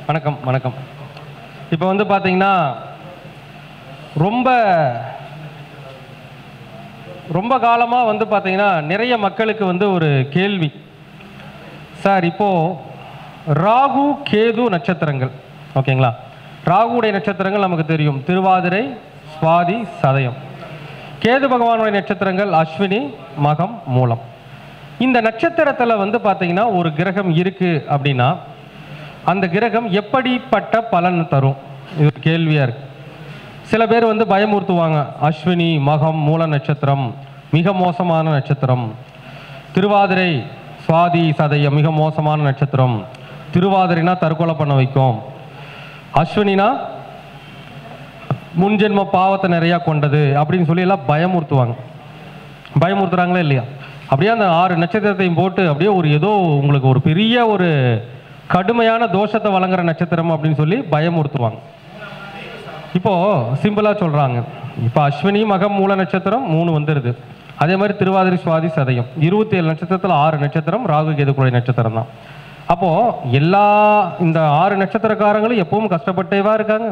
வணக்கம் வணக்கம். இப்போ வந்து பார்த்தீங்கன்னா ரொம்ப காலமாக வந்து பார்த்தீங்கன்னா நிறைய மக்களுக்கு வந்து ஒரு கேள்வி, சார் இப்போது ராகு கேது நட்சத்திரங்கள் ஓகேங்களா, ராகுடைய நட்சத்திரங்கள் நமக்கு தெரியும், திருவாதிரை, சுவாதி, சதயம். கேது பகவானுடைய நட்சத்திரங்கள் அஸ்வினி, மகம், மூலம். இந்த நட்சத்திரத்தில் வந்து பார்த்தீங்கன்னா ஒரு கிரகம் இருக்குது அப்படின்னா அந்த கிரகம் எப்படிப்பட்ட பலன் தரும்? இது ஒரு கேள்வியாக இருக்குது. சில பேர் வந்து பயமுறுத்துவாங்க, அஸ்வினி, மகம், மூல நட்சத்திரம் மிக மோசமான நட்சத்திரம், திருவாதிரை, சுவாதி, சதயம் மிக மோசமான நட்சத்திரம், திருவாதிரைனா தற்கொலை பண்ண வைக்கும், அஸ்வினினா முன்ஜென்ம பாவத்தை நிறையா கொண்டது அப்படின்னு சொல்லி எல்லாம் பயமுறுத்துறாங்களே இல்லையா? அப்படியே அந்த 6 நட்சத்திரத்தையும் போட்டு அப்படியே ஒரு ஏதோ உங்களுக்கு ஒரு பெரிய ஒரு கடுமையான தோஷத்தை வழங்குற நட்சத்திரம் அப்படின்னு சொல்லி பயமுறுத்துவாங்க. இப்போது சிம்பிளாக சொல்கிறாங்க, இப்போ அஸ்வினி, மகம், மூல நட்சத்திரம் 3 வந்துடுது. அதே மாதிரி திருவாதிரை, சுவாதி, சதயம் 27 நட்சத்திரத்தில் 6 நட்சத்திரம் ராகு கேதுக்குடைய நட்சத்திரம் தான். அப்போது இந்த 6 நட்சத்திரக்காரங்களும் எப்பவும் கஷ்டப்பட்டேவா இருக்காங்க?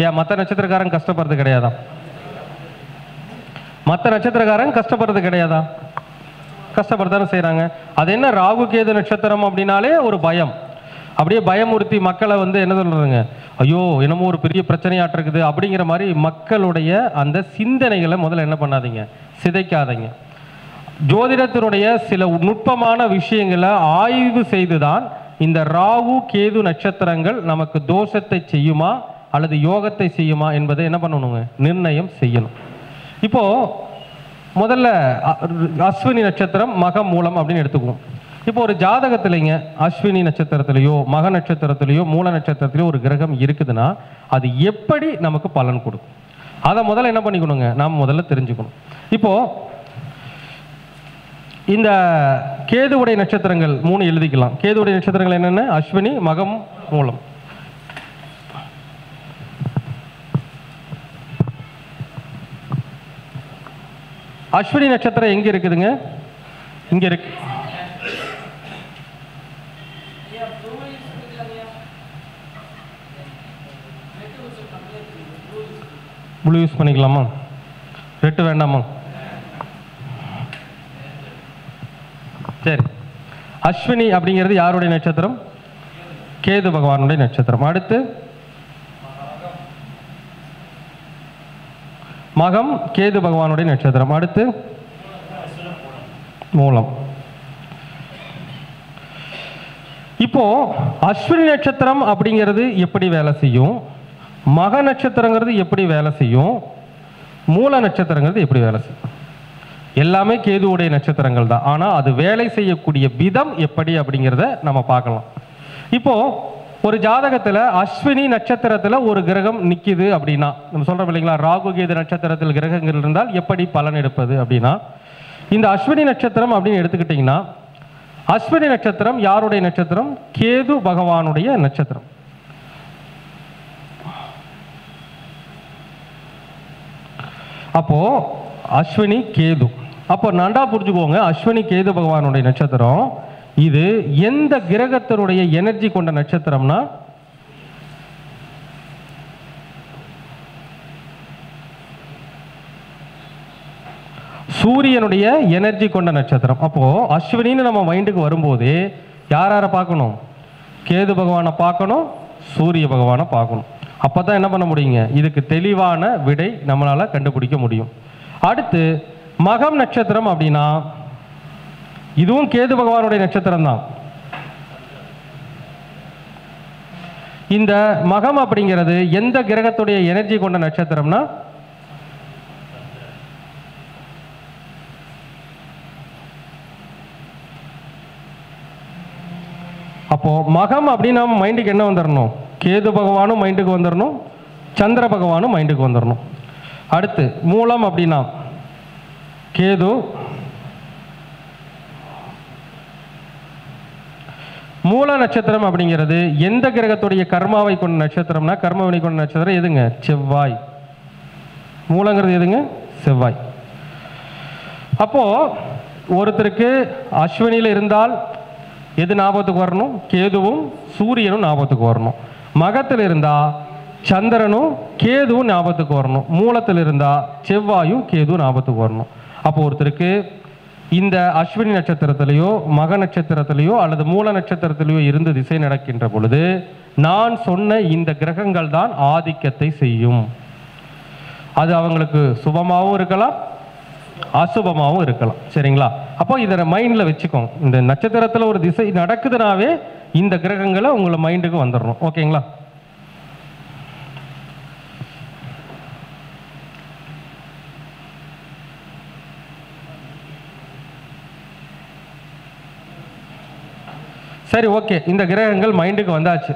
ஏன் மற்ற நட்சத்திரக்காரங்க கஷ்டப்படுறது கிடையாதா? மற்ற நட்சத்திரக்காரங்க கஷ்டப்படுறது கிடையாதா? கஷ்டப்படத்தானே செய்கிறாங்க. அது என்ன ராகு கேது நட்சத்திரம் அப்படின்னாலே ஒரு பயம், அப்படியே பயமுறுத்தி மக்களை வந்து என்ன சொல்கிறதுங்க, ஐயோ என்னமோ ஒரு பெரிய பிரச்சனையாட்டு இருக்குது அப்படிங்கிற மாதிரி மக்களுடைய அந்த சிந்தனைகளை முதல்ல என்ன பண்ணாதீங்க, சிதைக்காதீங்க. ஜோதிடத்தினுடைய சில நுட்பமான விஷயங்களை ஆய்வு செய்துதான் இந்த ராகு கேது நட்சத்திரங்கள் நமக்கு தோஷத்தை செய்யுமா அல்லது யோகத்தை செய்யுமா என்பதை என்ன பண்ணணுங்க, நிர்ணயம் செய்யணும். இப்போது முதல்ல அஸ்வினி நட்சத்திரம், மகம், மூலம் அப்படின்னு எடுத்துக்குவோம். இப்போ ஒரு ஜாதகத்திலைங்க அஸ்வினி நட்சத்திரத்திலேயோ மக நட்சத்திரத்திலேயோ மூல நட்சத்திரத்திலேயோ ஒரு கிரகம் இருக்குதுன்னா அது எப்படி நமக்கு பலன் கொடுக்கும், அதை முதல்ல என்ன பண்ணிக்கணுங்க, நாம் முதல்ல தெரிஞ்சுக்கணும். இப்போது இந்த கேதுவுடைய நட்சத்திரங்கள் 3 எழுதிக்கலாம். கேதுவுடைய நட்சத்திரங்கள் என்னென்ன? அஸ்வினி, மகம், மூலம். அஸ்வினி நட்சத்திரம் எங்க இருக்குதுங்க? இங்க இருக்கு. ப்ளூ யூஸ் பண்ணிக்கலாமா? ரெட்டு வேண்டாமா? சரி, அஸ்வினி அப்படிங்கிறது யாருடைய நட்சத்திரம்? கேது பகவானுடைய நட்சத்திரம். அடுத்து மகம், கேது பகவானுடைய நட்சத்திரம். அடுத்து மூலம். இப்போ அஸ்வினி நட்சத்திரம் அப்படிங்கிறது எப்படி வேலை செய்யும், மக நட்சத்திரங்கிறது எப்படி வேலை செய்யும், மூல நட்சத்திரங்கிறது எப்படி வேலை செய்யும்? எல்லாமே கேதுவுடைய நட்சத்திரங்கள் தான். ஆனால் அது வேலை செய்யக்கூடிய விதம் எப்படி அப்படிங்கிறத நம்ம பார்க்கலாம். இப்போ ஒரு ஜாதகத்தில் அஸ்வினி நட்சத்திரத்தில் ஒரு கிரகம் நிற்கிது அப்படின்னா, நம்ம சொல்கிறோம் இல்லைங்களா, ராகு கேது நட்சத்திரத்தில் கிரகங்கள் இருந்தால் எப்படி பலன் எடுப்பது அப்படின்னா, இந்த அஸ்வினி நட்சத்திரம் அப்படின்னு எடுத்துக்கிட்டிங்கன்னா, அஸ்வினி நட்சத்திரம் யாருடைய நட்சத்திரம்? கேது பகவானுடைய நட்சத்திரம். அப்போ அஸ்வினி கேது, அப்போ நன்றா புரிஞ்சுக்கோங்க, அஸ்வினி கேது பகவானுடைய நட்சத்திரம் இது எந்த கிரகத்தினுடைய எனர்ஜி கொண்ட நட்சத்திரம்னா சூரியனுடைய எனர்ஜி கொண்ட நட்சத்திரம். அப்போ அஸ்வினின்னு நம்ம மைண்டுக்கு வரும்போது யாரை பார்க்கணும்? கேது பகவானை பார்க்கணும், சூரிய பகவானை பார்க்கணும். அப்பதான் என்ன பண்ண முடியுங்க, இதுக்கு தெளிவான விடை நம்மளால கண்டுபிடிக்க முடியும். அடுத்து மகம் நட்சத்திரம் அப்படின்னா இதுவும் கேது பகவானுடைய நட்சத்திரம் தான். இந்த மகம் அப்படிங்கிறது எந்த கிரகத்துடைய எனர்ஜி கொண்ட நட்சத்திரம்னா அப்போ மகம் அப்படின்னு நம்ம மைண்டுக்கு என்ன வந்துடணும், கேது பகவானும் மைண்டுக்கு வந்துடணும், சந்திர பகவானும் மைண்டுக்கு வந்துடணும். அடுத்து மூலம் அப்படின்னா கேது, மூல நட்சத்திரம் அப்படிங்கிறது எந்த கிரகத்துடைய கர்மாவை கொண்ட நட்சத்திரம்னா கர்மவினை கொண்ட நட்சத்திரம் எதுங்க? செவ்வாய். மூலங்கிறது எதுங்க? செவ்வாய். அப்போ ஒருத்தருக்கு அஸ்வினியில் இருந்தால் எது ஞாபகத்துக்கு வரணும்? கேதுவும் சூரியனும் ஞாபகத்துக்கு வரணும். மகத்தில் இருந்தால் சந்திரனும் கேதுவும் ஞாபகத்துக்கு வரணும். மூலத்தில் இருந்தால் செவ்வாயும் கேதுவும் ஞாபகத்துக்கு வரணும். அப்போ ஒருத்தருக்கு இந்த அஸ்வினி நட்சத்திரத்திலேயோ மக நட்சத்திரத்திலேயோ அல்லது மூல நட்சத்திரத்திலேயோ இருந்து திசை நடக்கின்ற பொழுது நான் சொன்ன இந்த கிரகங்கள் தான் ஆதிக்கத்தை செய்யும். அது அவங்களுக்கு சுபமாகவும் இருக்கலாம், அசுபமாகவும் இருக்கலாம். சரிங்களா? அப்போ இதை மைண்டில் வச்சுக்கோங்க. இந்த நட்சத்திரத்தில் ஒரு திசை நடக்குதுனாவே இந்த கிரகங்களை உங்களை மைண்டுக்கு வந்துடணும். ஓகேங்களா? சரி, ஓகே. இந்த கிரகங்கள் மைண்டுக்கு வந்தாச்சு.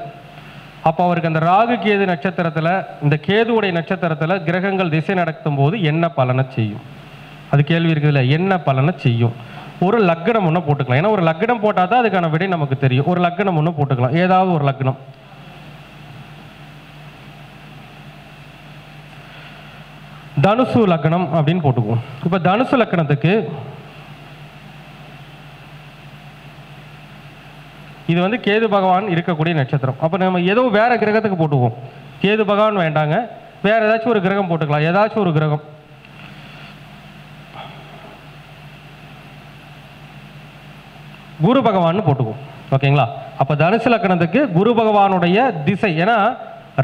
அப்போ அவருக்கு அந்த ராகு கேது நட்சத்திரத்தில், இந்த கேதுவுடைய நட்சத்திரத்தில் கிரகங்கள் திசை நடத்தும் போது என்ன பலனை செய்யும்? அது கேள்வி இருக்குதுல்ல, என்ன பலனை செய்யும்? ஒரு லக்னம் ஒன்று போட்டுக்கலாம். ஏன்னா ஒரு லக்னம் போட்டால் தான் அதுக்கான விடை நமக்கு தெரியும். ஒரு லக்னம் ஒன்று போட்டுக்கலாம், ஏதாவது ஒரு லக்னம். தனுசு லக்னம் அப்படின்னு போட்டுக்குவோம். இப்போ தனுசு லக்னத்துக்கு இது வந்து கேது பகவான் இருக்கக்கூடிய நட்சத்திரம். அப்போ நம்ம ஏதோ வேற கிரகத்துக்கு போட்டுக்குவோம். கேது பகவான் வேண்டாங்க, வேற ஏதாச்சும் ஒரு கிரகம் போட்டுக்கலாம். ஏதாச்சும் ஒரு கிரகம். குரு பகவான் போட்டுக்குவோம். ஓகேங்களா? அப்போ தனுசு லக்னத்துக்கு குரு பகவானுடைய திசை. ஏன்னா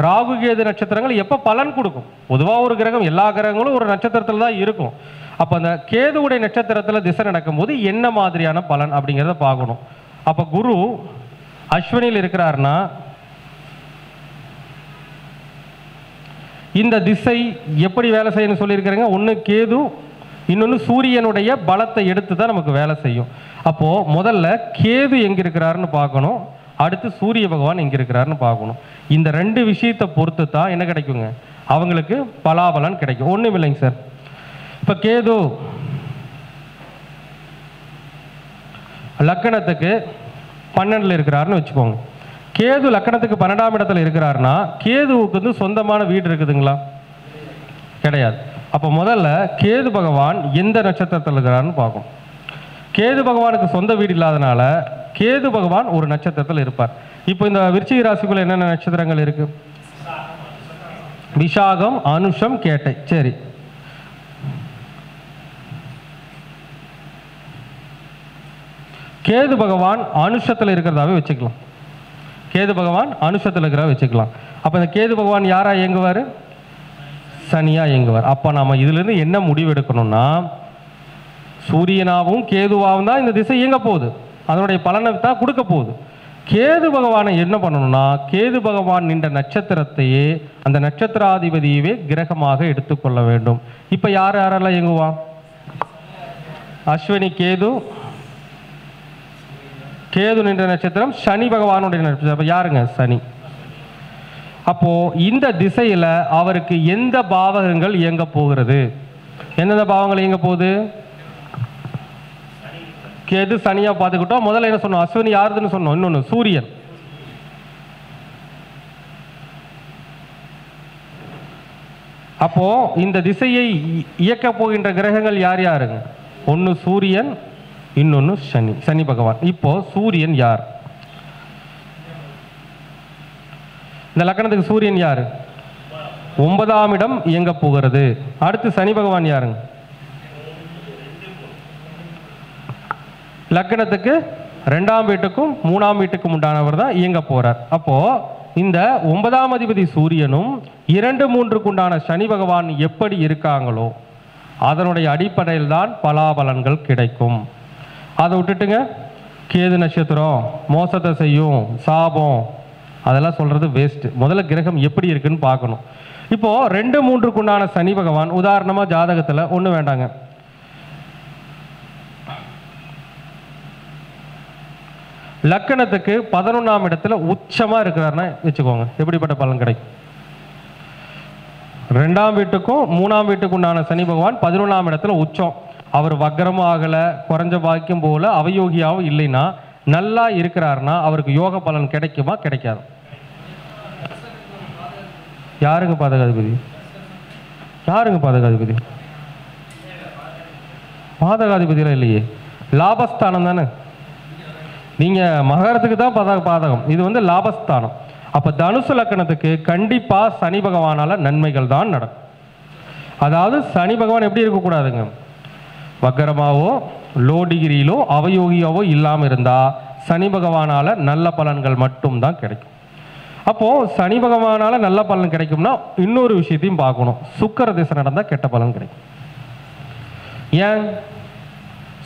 ராகு கேது நட்சத்திரங்கள் எப்போ பலன் கொடுக்கும்? பொதுவாக ஒரு கிரகம், எல்லா கிரகங்களும் ஒரு நட்சத்திரத்தில் தான் இருக்கும். அப்போ அந்த கேதுவுடைய நட்சத்திரத்தில் திசை நடக்கும்போது என்ன மாதிரியான பலன் அப்படிங்கிறத பார்க்கணும். அப்போ குரு அஸ்வினியில் இருக்கிறார்னா இந்த திசை எப்படி வேலை செய்யணும்னு சொல்லியிருக்கிறேங்க. ஒன்று கேது, இன்னொன்று சூரியனுடைய பலத்தை எடுத்து தான் நமக்கு வேலை செய்யும். அப்போது முதல்ல கேது எங்கே இருக்கிறாருன்னு பார்க்கணும், அடுத்து சூரிய பகவான் எங்கே இருக்கிறாருன்னு பார்க்கணும். இந்த ரெண்டு விஷயத்தை பொறுத்து தான் என்ன கிடைக்குங்க, அவங்களுக்கு பலாபலன் கிடைக்கும். ஒன்றும் இல்லைங்க சார். இப்போ கேது லக்கணத்துக்கு 12 இருக்கிறாருன்னு வச்சுக்கோங்க. கேது லக்கணத்துக்கு 12ஆம் இடத்துல இருக்கிறாருன்னா கேதுவுக்கு வந்து சொந்தமான வீடு இருக்குதுங்களா? கிடையாது. அப்போ முதல்ல கேது பகவான் எந்த நட்சத்திரத்தில் இருக்கிறாருன்னு பார்க்கணும். கேது பகவானுக்கு சொந்த வீடு இல்லாதனால கேது பகவான் ஒரு நட்சத்திரத்தில் இருப்பார். இப்போ இந்த விருச்சிக ராசிக்குள்ள என்னென்ன நட்சத்திரங்கள் இருக்கு? விஷாகம், அனுஷம், கேட்டை. சரி, கேது பகவான் அனுஷத்தில் இருக்கிறதாவே வச்சுக்கலாம். கேது பகவான் அனுஷத்தில் இருக்கிறதா வச்சுக்கலாம். அப்போ இந்த கேது பகவான் யாரா இயங்குவார்? சனியா இயங்குவார். அப்போ நாம இதுலேருந்து என்ன முடிவு எடுக்கணும்னா, சூரியனாகவும் கேதுவாகவும் தான் இந்த திசை இயங்க போகுது, அதனுடைய பலனை தான் கொடுக்க போகுது. கேது பகவானை என்ன பண்ணணும்னா, கேது பகவான் நின்ற நட்சத்திரத்தையே, அந்த நட்சத்திராதிபதியவே கிரகமாக எடுத்துக்கொள்ள வேண்டும். இப்போ யார் யாரெல்லாம் இயங்குவா? அஸ்வினி கேது, கேது நின்ற நட்சத்திரம் சனி பகவானுடைய நட்சத்திரம். யாருங்க? சனி. அப்போ இந்த திசையில அவருக்கு எந்த பாவகங்கள் இயங்க போகிறது? எந்தெந்த பாவங்கள் இயங்க போகுது? கேது சனியா பார்த்துக்கிட்டோம். முதல்ல என்ன சொன்னோம்? அஸ்வினி யாருதுன்னு சொன்னோம். இன்னொன்று சூரியன். அப்போ இந்த திசையை இயக்க போகின்ற கிரகங்கள் யார் யாருங்க? ஒன்று சூரியன், இன்னொன்று சனி, சனி பகவான். இப்போ சூரியன் யார்? இந்த லக்கணத்துக்கு சூரியன் யாரு? 9ஆம் இடம் இயங்க போகிறது. அடுத்து சனி பகவான் யாருங்க? லக்கணத்துக்கு 2ஆம் வீட்டுக்கும் 3ஆம் வீட்டுக்கும் உண்டானவர் தான் இயங்க போறார். அப்போ இந்த 9ஆம் அதிபதி சூரியனும் 2, 3க்கு உண்டான சனி பகவான் எப்படி இருக்காங்களோ அதனுடைய அடிப்படையில் தான் பலாபலன்கள் கிடைக்கும். அதை விட்டுட்டுங்க கேது நட்சத்திரம் மோசத்தை செய்யும், சாபம், அதெல்லாம் சொல்றது வேஸ்ட். முதல்ல கிரகம் எப்படி இருக்குன்னு பார்க்கணும். இப்போ 2, 3க்கு உண்டான சனி பகவான் உதாரணமா ஜாதகத்துல ஒண்ணு வேண்டாங்க, லக்கணத்துக்கு 11ஆம் இடத்துல உச்சமா இருக்கிறாருன்னா வச்சுக்கோங்க, எப்படிப்பட்ட பலன் கிடைக்கும்? 2ஆம் வீட்டுக்கும் 3ஆம் வீட்டுக்கு உண்டான சனி பகவான் 11ஆம் இடத்துல உச்சம். அவர் வக்ரமும் ஆகல, குறைஞ்ச பாக்கியம் போல, அவயோகியாவும் இல்லைன்னா, நல்லா இருக்கிறாருன்னா அவருக்கு யோக பலன் கிடைக்குமா? கிடைக்காது. யாருங்க பாதகாதிபதி? யாருங்க பாதகாதிபதி? பாதகாதிபதியெல்லாம் இல்லையே, லாபஸ்தானம் தானே. நீங்கள் மகரத்துக்கு தான் பாதகம், இது வந்து லாபஸ்தானம். அப்போ தனுசு லக்கணத்துக்கு கண்டிப்பாக சனி பகவானால் நன்மைகள் தான் நடக்கும். அதாவது சனி பகவான் எப்படி இருக்கக்கூடாதுங்க, வக்கரமாவோ லோ டிகிரியிலோ அவயோகியாவோ இல்லாமல் இருந்தால் சனி பகவானால் நல்ல பலன்கள் மட்டும்தான் கிடைக்கும். அப்போது சனி பகவானால் நல்ல பலன் கிடைக்கும்னா இன்னொரு விஷயத்தையும் பார்க்கணும், சுக்கிர திசை நடந்தால் கெட்ட பலன் கிடைக்கும். ஏன்?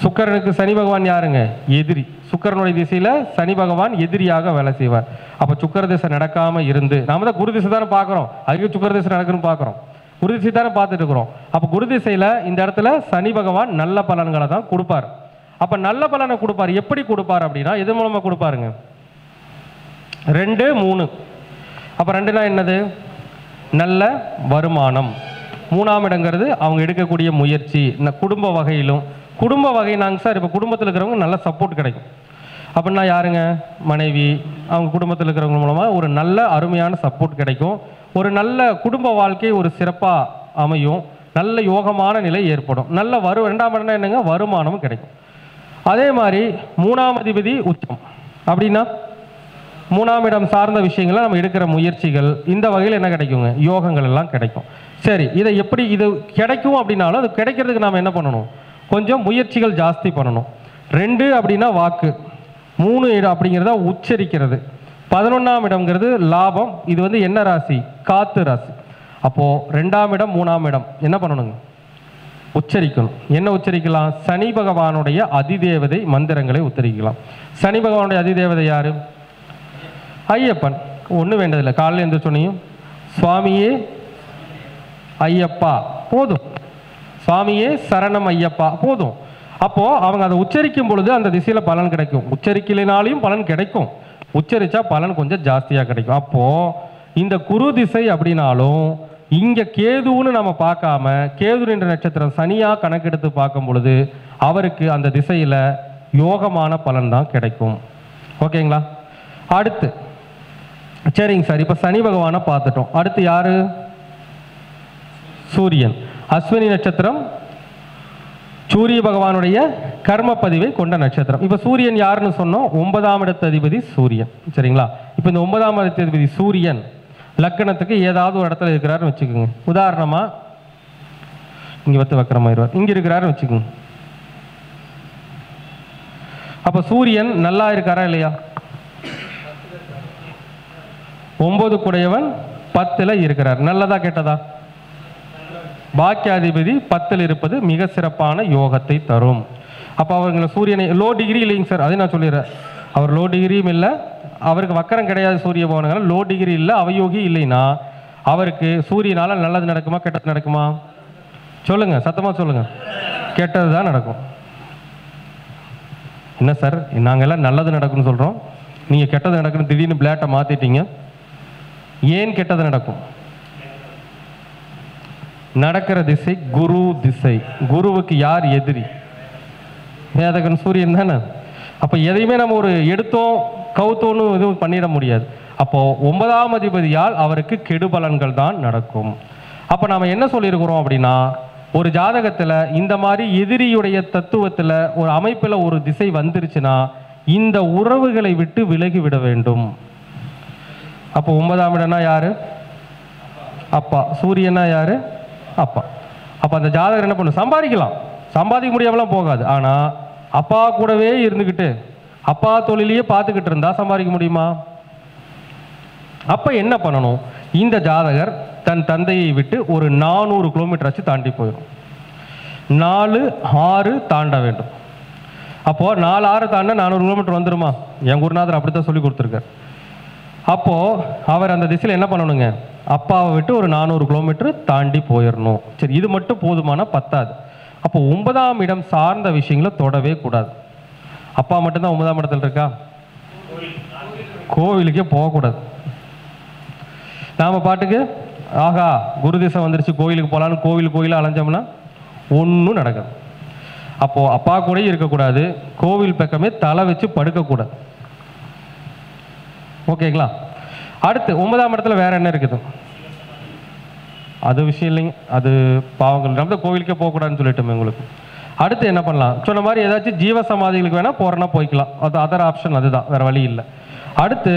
சுக்கிரனுக்கு சனி பகவான் யாருங்க? எதிரி. சுக்கிரனுடைய திசையில் சனி பகவான் எதிரியாக வேலை செய்வார். அப்போ சுக்கிர திசை நடக்காமல் இருந்து, நாம தான் குரு திசை தானே பார்க்குறோம், அதுக்கு சுக்கிர திசை நடக்குன்னு பார்க்குறோம், குரு திசை தானே பார்த்துட்டு இருக்கிறோம். அப்போ குரு திசையில் இந்த இடத்துல சனி பகவான் நல்ல பலன்களை தான் கொடுப்பார். அப்போ நல்ல பலனை கொடுப்பார். எப்படி கொடுப்பார் அப்படின்னா எது மூலமாக கொடுப்பாருங்க? 2, 3. அப்போ 2னா என்னது? நல்ல வருமானம். 3ஆம் இடங்கிறது அவங்க எடுக்கக்கூடிய முயற்சி, குடும்ப வகையிலும். குடும்ப வகை நாங்கள் சார் இப்போ குடும்பத்தில் இருக்கிறவங்க நல்ல சப்போர்ட் கிடைக்கும். அப்படின்னா யாருங்க? மனைவி, அவங்க குடும்பத்தில் இருக்கிறவங்க மூலமாக ஒரு நல்ல அருமையான சப்போர்ட் கிடைக்கும். ஒரு நல்ல குடும்ப வாழ்க்கை ஒரு சிறப்பாக அமையும். நல்ல யோகமான நிலை ஏற்படும். நல்ல 2ஆம் இடம்னா என்னங்க? வருமானமும் கிடைக்கும். அதே மாதிரி 3ஆம் அதிபதி உச்சம் அப்படின்னா 3ஆம் இடம் சார்ந்த விஷயங்களை நம்ம எடுக்கிற முயற்சிகள் இந்த வகையில் என்ன கிடைக்குங்க? யோகங்கள் எல்லாம் கிடைக்கும். சரி, இதை எப்படி இது கிடைக்கும் அப்படின்னாலும் அது கிடைக்கிறதுக்கு நாம் என்ன பண்ணணும்? கொஞ்சம் முயற்சிகள் ஜாஸ்தி பண்ணணும். 2 அப்படின்னா வாக்கு, 3 அப்படிங்கிறத உச்சரிக்கிறது, 11ஆம் இடம்ங்கிறது லாபம். இது வந்து என்ன ராசி? காத்து ராசி. அப்போது 2ஆம் இடம் 3ஆம் இடம் என்ன பண்ணணுங்க? உச்சரிக்கணும். என்ன உச்சரிக்கலாம்? சனி பகவானுடைய அதிதேவதை மந்திரங்களை உச்சரிக்கலாம். சனி பகவானுடைய அதிதேவதை யாரு? ஐயப்பன். ஒன்றும் வேண்டதில்லை, காலையில் எந்த சொன்னியும் சுவாமியே ஐயப்பா போதும், சுவாமியே சரணம் ஐயப்பா போதும். அப்போது அவங்க அதை உச்சரிக்கும் பொழுது அந்த திசையில் பலன் கிடைக்கும். உச்சரிக்கலினாலையும் பலன் கிடைக்கும், உச்சரித்தா பலன் கொஞ்சம் ஜாஸ்தியாக கிடைக்கும். அப்போது இந்த குரு திசை அப்படின்னாலும் இங்கே கேதுன்னு நம்ம பார்க்காம, கேது என்ற நட்சத்திரம் சனியாக கணக்கெடுத்து பார்க்கும் பொழுது அவருக்கு அந்த திசையில் யோகமான பலன் தான் கிடைக்கும். ஓகேங்களா? அடுத்து சரிங்க சார், இப்போ சனி பகவானை பார்த்துட்டோம். அடுத்து யாரு? சூரியன். அஸ்வினி நட்சத்திரம் சூரிய பகவானுடைய கர்ம பதிவை கொண்ட நட்சத்திரம். இப்போ சூரியன் யாருன்னு சொன்னோம்? 9ஆம் இடத்து அதிபதி சூரியன். சரிங்களா? இப்போ இந்த 9ஆம் இடத்து அதிபதி சூரியன் லக்கணத்துக்கு ஏதாவது ஒரு இடத்துல இருக்கிறாருன்னு வச்சுக்கோங்க. உதாரணமாக இங்கே வந்து வக்கரமாயிருவார், இங்கே இருக்கிறாருன்னு வச்சுக்கோங்க. அப்போ சூரியன் நல்லா இருக்காரா இல்லையா? 9 குடையவன் 10ல் இருக்கிறார். நல்லதா கெட்டதா? பாக்கியாதிபதி 10ல் இருப்பது மிக சிறப்பான யோகத்தை தரும். அப்போ அவங்களை சூரியனை லோ டிகிரி இல்லைங்க சார், அதை நான் சொல்லிடுறேன். அவர் லோ டிகிரியும் இல்லை, அவருக்கு வக்கரம் கிடையாது. சூரிய பவனங்கள் லோ டிகிரி இல்லை, அவயோகி இல்லைன்னா அவருக்கு சூரியனால் நல்லது நடக்குமா கெட்டது நடக்குமா? சொல்லுங்க, சத்தமாக சொல்லுங்க. கெட்டது தான் நடக்கும். என்ன சார் நாங்கள் எல்லாம் நல்லது நடக்கும்னு சொல்கிறோம், நீங்கள் கெட்டது நடக்குன்னு திடீர்னு பிளாட்டை மாற்றிட்டீங்க. ஏன் கெட்டது நடக்கும்? நடக்கிற திசை குரு திசை. குருவுக்கு யார் எதிரி? மேதகன் சூரியன் தானே. அப்போ எதையுமே நம்ம ஒரு எடுத்தோம் கவுத்தோன்னு எதுவும் பண்ணிட முடியாது. அப்போது 9ஆம் அதிபதியால் அவருக்கு கெடுபலன்கள் தான் நடக்கும். அப்போ நாம் என்ன சொல்லியிருக்கிறோம் அப்படின்னா, ஒரு ஜாதகத்தில் இந்த மாதிரி எதிரியுடைய தத்துவத்தில் ஒரு அமைப்பில் ஒரு திசை வந்துருச்சுன்னா இந்த உறவுகளை விட்டு விலகி விட வேண்டும். அப்போ 9ஆம் இடம்னா யாரு? அப்பா. சூரியனா யாரு? அப்பா. அப்போ அந்த ஜாதகர் என்ன பண்ணும்? சம்பாதிக்கலாம், சம்பாதிக்க முடியாமலாம் போகாது. ஆனால் அப்பா கூடவே இருந்துக்கிட்டு அப்பா தொழிலையே பார்த்துக்கிட்டு இருந்தால் சம்பாதிக்க முடியுமா? அப்போ என்ன பண்ணணும்? இந்த ஜாதகர் தன் தந்தையை விட்டு ஒரு 400 கிலோமீட்டராச்சு தாண்டி போயிடும். 4, 6 தாண்ட வேண்டும். அப்போது 4, 6 தாண்ட 400 கிலோமீட்டர் வந்துடுமா? என் குருநாதர் அப்படித்தான் சொல்லி கொடுத்துருக்கார். அப்போது அவர் அந்த திசையில் என்ன பண்ணணுங்க? அப்பாவை விட்டு ஒரு 400 கிலோமீட்டர் தாண்டி போயிடணும். சரி, இது மட்டும் போதுமான பத்தாது. அப்போ 9ஆம் இடம் சார்ந்த விஷயங்களை தொடவே கூடாது. அப்பா மட்டும்தான் 9ஆம் இடத்துல இருக்கா? கோவிலுக்கே போகக்கூடாது. நாம் பாட்டுக்கு ஆகா குரு திசை வந்துருச்சு கோவிலுக்கு போகலான்னு கோயிலாக அலைஞ்சோம்னா ஒன்றும் நடக்காது. அப்போது அப்பா கூட இருக்கக்கூடாது, கோவில் பக்கமே தலை வச்சு படுக்கக்கூடாது. ஓகேங்களா? அடுத்து 9ஆம் இடத்துல வேற என்ன இருக்குது? அது விஷயம் இல்லைங்க, அது பாவங்கள். நம்ம கோவிலுக்கே போகக்கூடாதுன்னு சொல்லிட்டோமே உங்களுக்கு. அடுத்து என்ன பண்ணலாம்? சொன்ன மாதிரி ஏதாச்சும் ஜீவ சமாதிகளுக்கு வேணால் போகிறனா போய்க்கலாம். அது அதர் ஆப்ஷன், அதுதான், வேறு வழி இல்லை. அடுத்து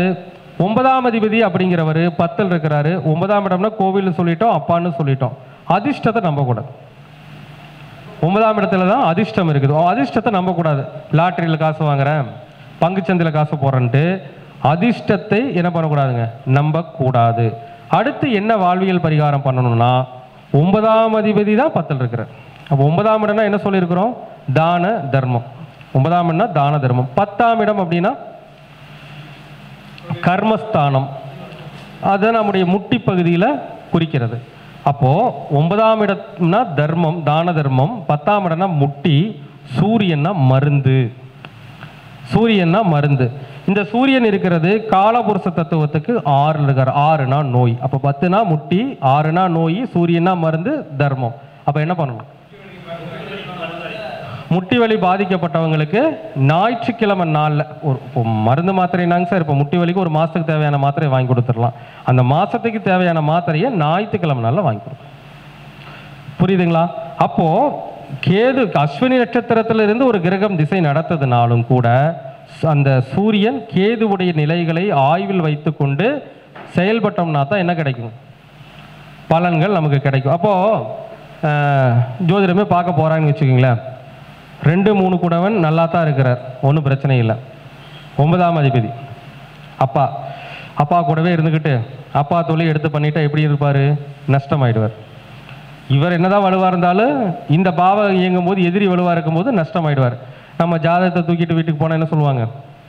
9ஆம் அதிபதி அப்படிங்கிறவர் 10ல் இருக்கிறாரு. 9ஆம் இடம்னா கோவில்னு சொல்லிட்டோம், அப்பான்னு சொல்லிட்டோம். அதிர்ஷ்டத்தை நம்பக்கூடாது. 9ஆம் இடத்துல தான் அதிர்ஷ்டம் இருக்குது. அதிர்ஷ்டத்தை நம்பக்கூடாது. லாட்டரியில் காசு வாங்குறேன், பங்குச்சந்தையில் காசு போடுறேன்ட்டு அதிர்ஷ்டத்தை என்ன பண்ணக்கூடாதுங்க, நம்பக்கூடாது. அடுத்து என்ன வாழ்வியல் பரிகாரம் பண்ணணும்னா, 9ஆம் அதிபதி தான் 10ல் இருக்கிறார். அப்போ 9ஆம் இடம்னா என்ன சொல்லியிருக்கிறோம்? தான தர்மம். 9ஆம் இடம்னா தான தர்மம். 10ஆம் இடம் அப்படின்னா கர்மஸ்தானம், அது நம்முடைய முட்டி பகுதியில் குறிக்கிறது. அப்போது 9ஆம் இடம்னா தர்மம், தான தர்மம். 10ஆம் இடம்னா முட்டி. சூரியன்னா மருந்து. சூரியன்னா மருந்து. இந்த சூரியன் இருக்கிறது காலபுருஷ தத்துவத்துக்கு 6ல் இருக்கார். 6னா நோய். அப்போ 10னா முட்டி, 6னா நோய், சூரியனா மருந்து, தர்மம். அப்போ என்ன பண்ணணும்? முட்டி வலி பாதிக்கப்பட்டவங்களுக்கு ஞாயிற்றுக்கிழமை நாளில் ஒரு மருந்து மாத்திரைனாங்க சார், இப்போ முட்டி வலிக்கு ஒரு மாதத்துக்கு தேவையான மாத்திரையை வாங்கி கொடுத்துடலாம். அந்த மாதத்துக்கு தேவையான மாத்திரையை ஞாயிற்றுக்கிழமை நாளில் வாங்கி கொடுக்கணும். புரியுதுங்களா? அப்போது கேது அஸ்வினி நட்சத்திரத்திலிருந்து ஒரு கிரகம் திசை நடத்ததுனாலும் கூட அந்த சூரியன் கேதுவுடைய நிலைகளை ஆய்வில் வைத்து கொண்டு செயல்பட்டோம்னா தான் என்ன கிடைக்கும்? பலன்கள் நமக்கு கிடைக்கும். அப்போது ஜோதிடமே பார்க்க போகிறாங்கன்னு வச்சுக்கோங்களேன், 2, 3 கூடவன் நல்லா தான் இருக்கிறார், ஒன்றும் பிரச்சனை இல்லை. 9ஆம் அதிபதி அப்பா, அப்பா கூடவே இருந்துக்கிட்டு அப்பா தொழில் எடுத்து பண்ணிட்டா எப்படி இருப்பார்? நஷ்டமாயிடுவார். இவர் என்னதான் வலுவாக இருந்தாலும் இந்த பாவம் இயங்கும் போது எதிரி வலுவாக இருக்கும்போது நஷ்டமாயிடுவார். நம்ம ஜாதகத்தை தூக்கிட்டு வீட்டுக்கு போனால் என்ன சொல்லுவாங்க?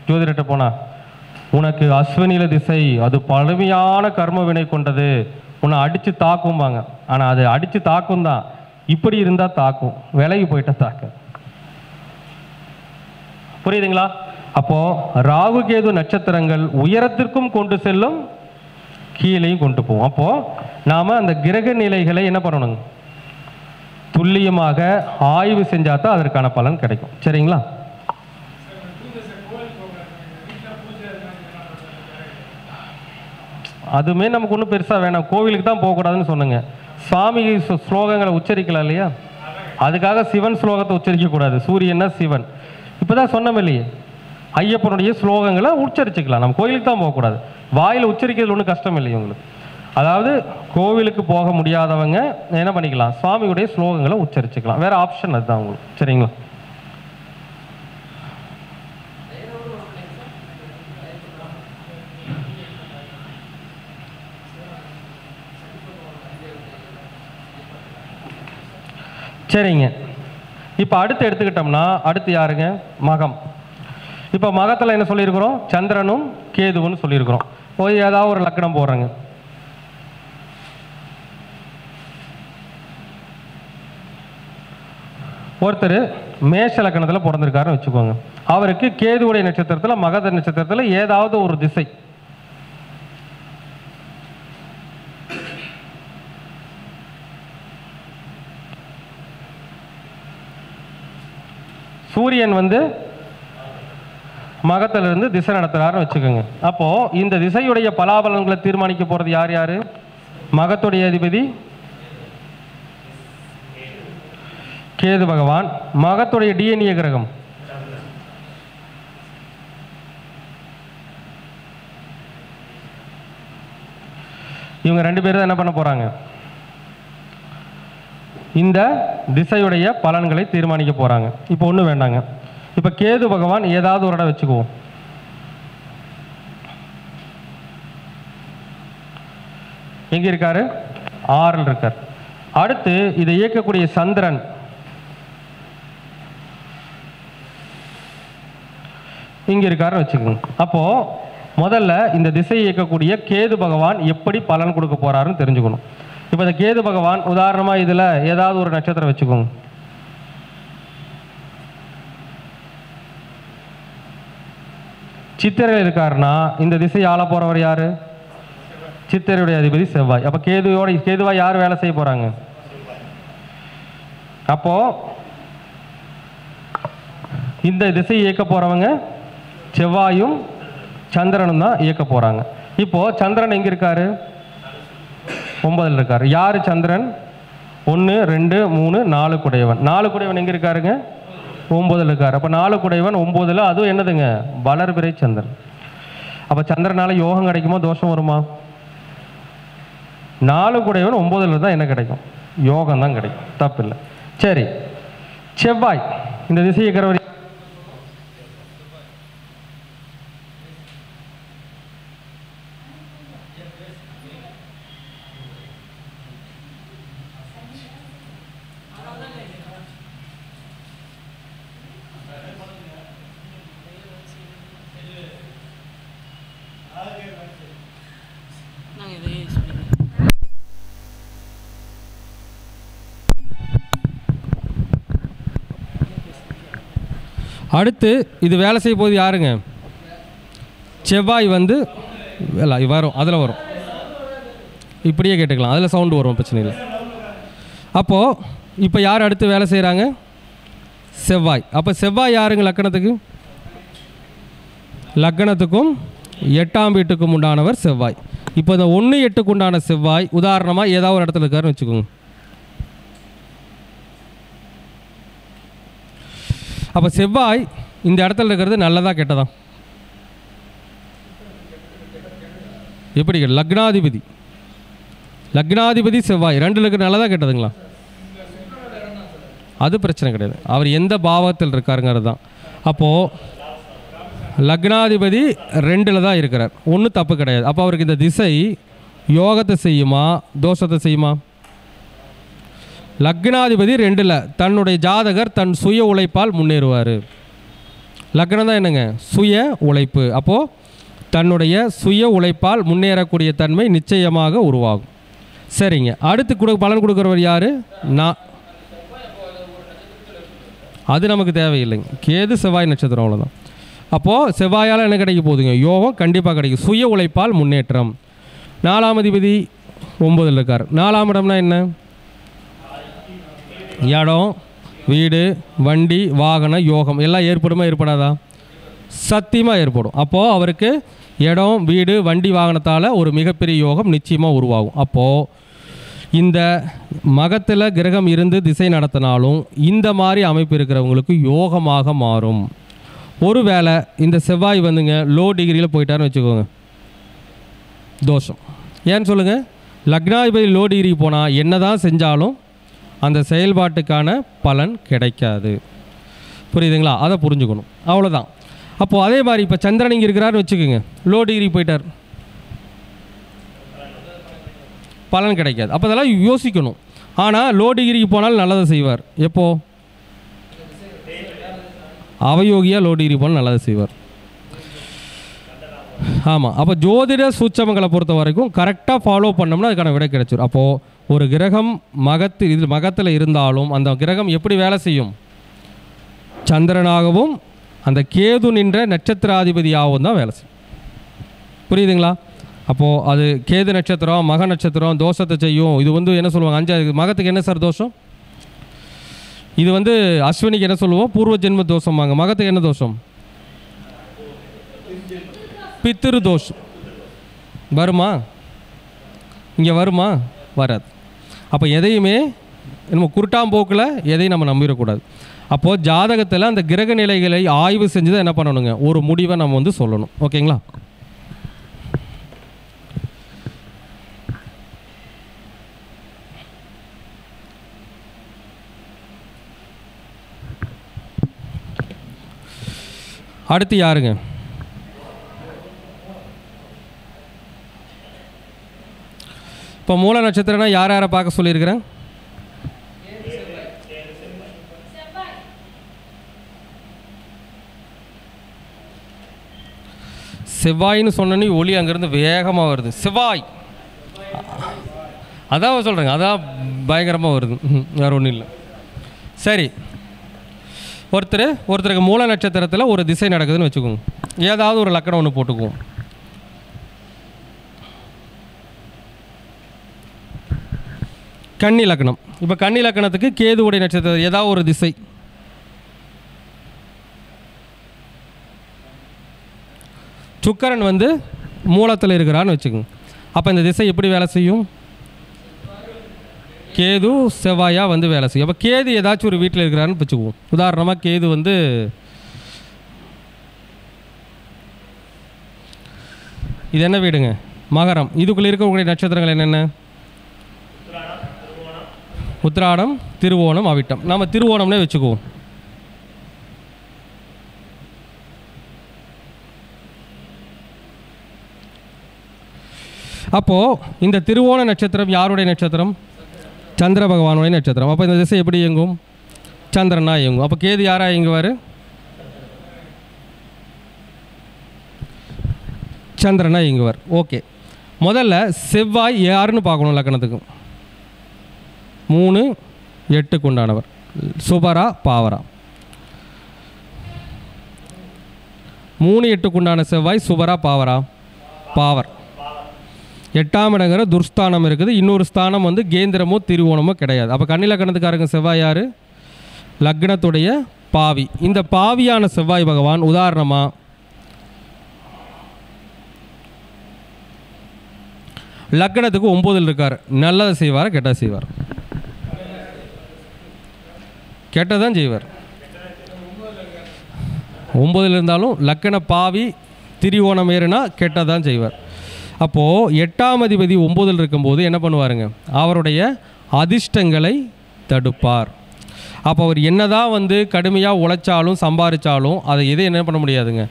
ஜோதிடத்தை போனால், உனக்கு அஸ்வினியில திசை, அது பழமையான கர்ம வினை கொண்டது, உன்னை அடித்து தாக்கும்பாங்க. ஆனால் அது அடித்து தாக்கும் தான், இப்படி இருந்தால் தாக்கும், விலகி போயிட்டா தாக்க. புரியுதுங்களா? அப்போ ராகு கேது நட்சத்திரங்கள் உயரத்திற்கும் கொண்டு செல்லும், கீழேயும் கொண்டு போவோம். அப்போ நாம அந்த கிரக நிலைகளை என்ன பண்ணணும்? துல்லியமாக ஆய்வு செஞ்சா தான் அதற்கான பலன் கிடைக்கும். சரிங்களா? அதுவுமே நமக்கு ஒன்றும் பெருசாக வேணாம், கோவிலுக்கு தான் போகக்கூடாதுன்னு சொன்னங்க. சுவாமி ஸ்லோகங்களை உச்சரிக்கலாம் இல்லையா? அதுக்காக சிவன் ஸ்லோகத்தை உச்சரிக்கக்கூடாது. சூரியன்னா சிவன். இப்போதான் சொன்னோம் இல்லையே, ஐயப்பனுடைய ஸ்லோகங்களை உச்சரிச்சுக்கலாம். நம்ம கோவிலுக்கு தான் போகக்கூடாது. வாயில் உச்சரிக்கிறது ஒன்றும் கஷ்டம் இல்லை உங்களுக்கு. அதாவது கோவிலுக்கு போக முடியாதவங்க என்ன பண்ணிக்கலாம்? சுவாமியுடைய ஸ்லோகங்களை உச்சரிச்சுக்கலாம். வேற ஆப்ஷன் அதுதான் உங்களுக்கு. சரிங்களா? சரிங்க. இப்போ அடுத்து எடுத்துக்கிட்டோம்னா, அடுத்து யாருங்க? மகம். இப்போ மகத்தில் என்ன சொல்லியிருக்கிறோம்? சந்திரனும் கேதுவும் சொல்லியிருக்கிறோம். போய் ஏதாவது ஒரு லக்கணம் போடுறேங்க. ஒருத்தர் மேஷ லக்கணத்தில் பிறந்திருக்காருன்னு வச்சுக்கோங்க. அவருக்கு கேதுவுடைய நட்சத்திரத்தில், மகத நட்சத்திரத்தில் ஏதாவது ஒரு திசை, சூரியன் வந்து மகத்திலிருந்து திசை நடத்துறாருன்னு வச்சுக்கோங்க. அப்போ இந்த திசையுடைய பலாபலன்களை தீர்மானிக்க போறது யார்? யாரு? மகத்துடைய அதிபதி கேது பகவான். மகத்துடைய டிஎன்ஏ கிரகம் இவங்க 2 பேரும் தான் என்ன பண்ண போறாங்க? இந்த திசையுடைய பலன்களை தீர்மானிக்க போறாங்க. இப்போ ஒன்றும் வேண்டாங்க. இப்போ கேது பகவான் ஏதாவது ஒரு இடம் வச்சுக்குவோம். எங்க இருக்காரு? 6ல் இருக்கார். அடுத்து இதை இயக்கக்கூடிய சந்திரன் இங்க இருக்காருன்னு வச்சுக்கோங்க. அப்போ முதல்ல இந்த திசையை இயக்கக்கூடிய கேது பகவான் எப்படி பலன் கொடுக்க போறாருன்னு தெரிஞ்சுக்கணும். இப்போ இந்த கேது பகவான் உதாரணமாக இதில் ஏதாவது ஒரு நட்சத்திரம் வச்சுக்கோங்க. சித்திரையில் இருக்காருன்னா இந்த திசையை ஆள போறவர் யாரு? சித்திரையுடைய அதிபதி செவ்வாய். அப்போ கேதுவா யார் வேலை செய்ய போறாங்க? அப்போ இந்த திசையை இயக்க போறவங்க செவ்வாயும் சந்திரனும் தான் இயக்க போறாங்க. இப்போ சந்திரன் எங்க இருக்காரு? 9ல் இருக்காரு. யாரு சந்திரன்? 1 2 3 4 குடையவன். 4 குடையவன் எங்கே இருக்காருங்க? 9ல் இருக்கார். அப்போ 4 குடையவன் 9ல், அதுவும் என்னதுங்க? வளர்பிறை சந்திரன். அப்போ சந்திரனால யோகம் கிடைக்குமோ தோஷம் வருமா? 4 குடையவன் 9ல் தான் என்ன கிடைக்கும்? யோகம் தான் கிடைக்கும். தப்பு இல்லை. சரி, செவ்வாய் இந்த திசையை இருக்கிறவர் அடுத்து இது வேலை செய்ய போது யாருங்க? செவ்வாய் வந்து வரும், அதில் வரும், இப்படியே கேட்டுக்கலாம், அதில் சவுண்டு வரும், பிரச்சனை இல்லை. அப்போது இப்போ யார் அடுத்து வேலை செய்கிறாங்க? செவ்வாய். அப்போ செவ்வாய் யாருங்க லக்கணத்துக்கு? லக்கணத்துக்கும் 8ஆம் வீட்டுக்கும் உண்டானவர் செவ்வாய். இப்போ இந்த 1 8க்கு உண்டான செவ்வாய் உதாரணமாக ஏதாவது ஒரு இடத்துல இருக்காருன்னு வச்சுக்கோங்க. அப்போ செவ்வாய் இந்த இடத்துல இருக்கிறது நல்லதா கெட்டதா? எப்படி? லக்னாதிபதி, லக்னாதிபதி செவ்வாய் 2ல் இருக்கிற நல்லதா கெட்டதுங்களா? அது பிரச்சனை கிடையாது, அவர் எந்த பாவத்தில் இருக்காருங்கிறது தான். அப்போது லக்னாதிபதி 2ல் தான் இருக்கிறார், ஒன்றும் தப்பு கிடையாது. அப்போ அவருக்கு இந்த திசை யோகத்தை செய்யுமா தோஷத்தை செய்யுமா? லக்னாதிபதி 2ல், தன்னுடைய ஜாதகர் தன் சுய உழைப்பால் முன்னேறுவார். லக்னம் தான் என்னங்க? சுய உழைப்பு. அப்போது தன்னுடைய சுய உழைப்பால் முன்னேறக்கூடிய தன்மை நிச்சயமாக உருவாகும். சரிங்க, அடுத்து பலன் கொடுக்குறவர் யார்? அது நமக்கு தேவையில்லைங்க. கேது செவ்வாய் நட்சத்திரம், அவ்வளோதான். அப்போது செவ்வாயால் என்ன கிடைக்க போகுதுங்க? யோகம் கண்டிப்பாக கிடைக்கும். சுய உழைப்பால் முன்னேற்றம். 4ஆம் அதிபதி 9ல் இருக்கார். 4ஆம் இடம்னா என்ன? இடம், வீடு, வண்டி, வாகன யோகம் எல்லாம் ஏற்படுமா ஏற்படாதா? சத்தியமாக ஏற்படும். அப்போது அவருக்கு இடம், வீடு, வண்டி, வாகனத்தால் ஒரு மிகப்பெரிய யோகம் நிச்சயமாக உருவாகும். அப்போது இந்த மகத்தில் கிரகம் இருந்து திசை நடத்தினாலும் இந்த மாதிரி அமைப்பு இருக்கிறவங்களுக்கு யோகமாக மாறும். ஒருவேளை இந்த செவ்வாய் வந்துங்க லோ டிகிரியில் போயிட்டாருன்னு வச்சுக்கோங்க, தோஷம். ஏன்னு சொல்லுங்கள்? லக்னாதிபதி லோ டிகிரிக்கு போனால் என்ன தான் செஞ்சாலும் அந்த செயல்பாட்டுக்கான பலன் கிடைக்காது. புரியுதுங்களா? அதை புரிஞ்சுக்கணும், அவ்வளோதான். அப்போது அதே மாதிரி இப்போ சந்திரன் இங்கே இருக்கிறாருன்னு வச்சுக்கோங்க, லோ டிகிரி போயிட்டார், பலன் கிடைக்காது. அப்போ அதெல்லாம் யோசிக்கணும். ஆனால் லோ டிகிரிக்கு போனாலும் நல்லதை செய்வார். எப்போ? அவயோகியாக லோ டிகிரி போனால் நல்லதை செய்வார். ஆமாம். அப்போ ஜோதிட சூட்சமங்களை பொறுத்த வரைக்கும் கரெக்டாக ஃபாலோ பண்ணோம்னா அதுக்கான விடை கிடைச்சிடும். அப்போது ஒரு கிரகம் மகத்தில் இருந்தாலும் அந்த கிரகம் எப்படி வேலை செய்யும்? சந்திரனாகவும் அந்த கேது நின்ற நட்சத்திராதிபதியாகவும் தான் வேலை செய்யும். புரியுதுங்களா? அப்போது அது கேது நட்சத்திரம், மக நட்சத்திரம் தோஷத்தை செய்யும். இது வந்து என்ன சொல்லுவாங்க? 5 மகத்துக்கு என்ன சார் தோஷம்? இது வந்து அஸ்வினிக்கு என்ன சொல்லுவோம்? பூர்வ ஜென்ம தோஷம். மகத்துக்கு என்ன தோஷம்? பித்திரு தோஷம். வருமா? இங்கே வருமா? வராது. அப்போ எதையுமே நம்ம குருட்டாம்போக்கில் எதையும் நம்ம நம்பிடக்கூடாது. அப்போது ஜாதகத்தில் அந்த கிரக நிலைகளை ஆய்வு செஞ்சு தான் என்ன பண்ணணுங்க? ஒரு முடிவை நம்ம வந்து சொல்லணும். ஓகேங்களா? அடுத்து யாருங்க? இப்போ மூல நட்சத்திரம்னா யார் யாரை பார்க்க சொல்லியிருக்கிறேன்? செவ்வாயின்னு சொன்னோன்னே ஒளி அங்கேருந்து வேகமாக வருது. செவ்வாய், அதான் சொல்கிறேங்க, அதான் பயங்கரமாக வருது, வேறு ஒன்றும் இல்லை. சரி, ஒருத்தருக்கு மூல நட்சத்திரத்தில் ஒரு திசை நடக்குதுன்னு வச்சுக்கோங்க. ஏதாவது ஒரு லக்கணம் ஒன்று போட்டுக்குவோம். கன்னி லக்னம். இப்போ கன்னி லக்னத்துக்கு கேதுவுடைய நட்சத்திரம் ஏதாவது ஒரு திசை. சுக்கரன் வந்து மூலத்தில் இருக்கிறான்னு வச்சுக்கோங்க. அப்போ இந்த திசை எப்படி வேலை செய்யும்? கேது செவ்வாயாக வந்து வேலை செய்யும். அப்போ கேது ஏதாச்சும் ஒரு வீட்டில் இருக்கிறாருன்னு வச்சுக்குவோம். உதாரணமாக கேது வந்து இது என்ன வீடுங்க? மகரம். இதுக்குள்ளே இருக்கக்கூடிய நட்சத்திரங்கள் என்னென்ன? உத்திராடம், திருவோணம், அவிட்டம். நம்ம திருவோணம்னே வச்சுக்குவோம். அப்போது இந்த திருவோண நட்சத்திரம் யாருடைய நட்சத்திரம்? சந்திர பகவானுடைய நட்சத்திரம். அப்போ இந்த திசை எப்படி இயங்கும்? சந்திரனா இயங்கும். அப்போ கேது யாரா இயங்குவார்? சந்திரனா இயங்குவார். ஓகே, முதல்ல செவ்வாய் யாருன்னு பார்க்கணும் லக்னத்துக்கு. 3, 8க்கு உண்டானவர். சுபரா பாவரா? 3, 8க்கு உண்டான செவ்வாய் சுபரா பாவரா? பாவர். 8ஆம் இடங்கிற துர்ஸ்தானம் இருக்குது. இன்னொரு ஸ்தானம் வந்து கேந்திரமோ திருவோணமோ கிடையாது. அப்போ கன்னிலக்கணத்துக்காரங்க செவ்வாய் யார்? லக்னத்துடைய பாவி. இந்த பாவியான செவ்வாய் பகவான் உதாரணமாக லக்னத்துக்கு 9ல் இருக்கார். நல்லதை செய்வார், கெட்டதை செய்வார்? கெட்டதான் செய்வார். 9ல் இருந்தாலும் லக்ன பாவி திரிவோணம் ஏறுனா கெட்டதான் செய்வார். அப்போது 8ஆம் அதிபதி 9ல் இருக்கும்போது என்ன பண்ணுவாருங்க? அவருடைய அதிர்ஷ்டங்களை தடுப்பார். அப்போ அவர் என்னதான் வந்து கடுமையாக உழைச்சாலும் சம்பாதிச்சாலும் அதை எதை என்ன பண்ண முடியாதுங்க?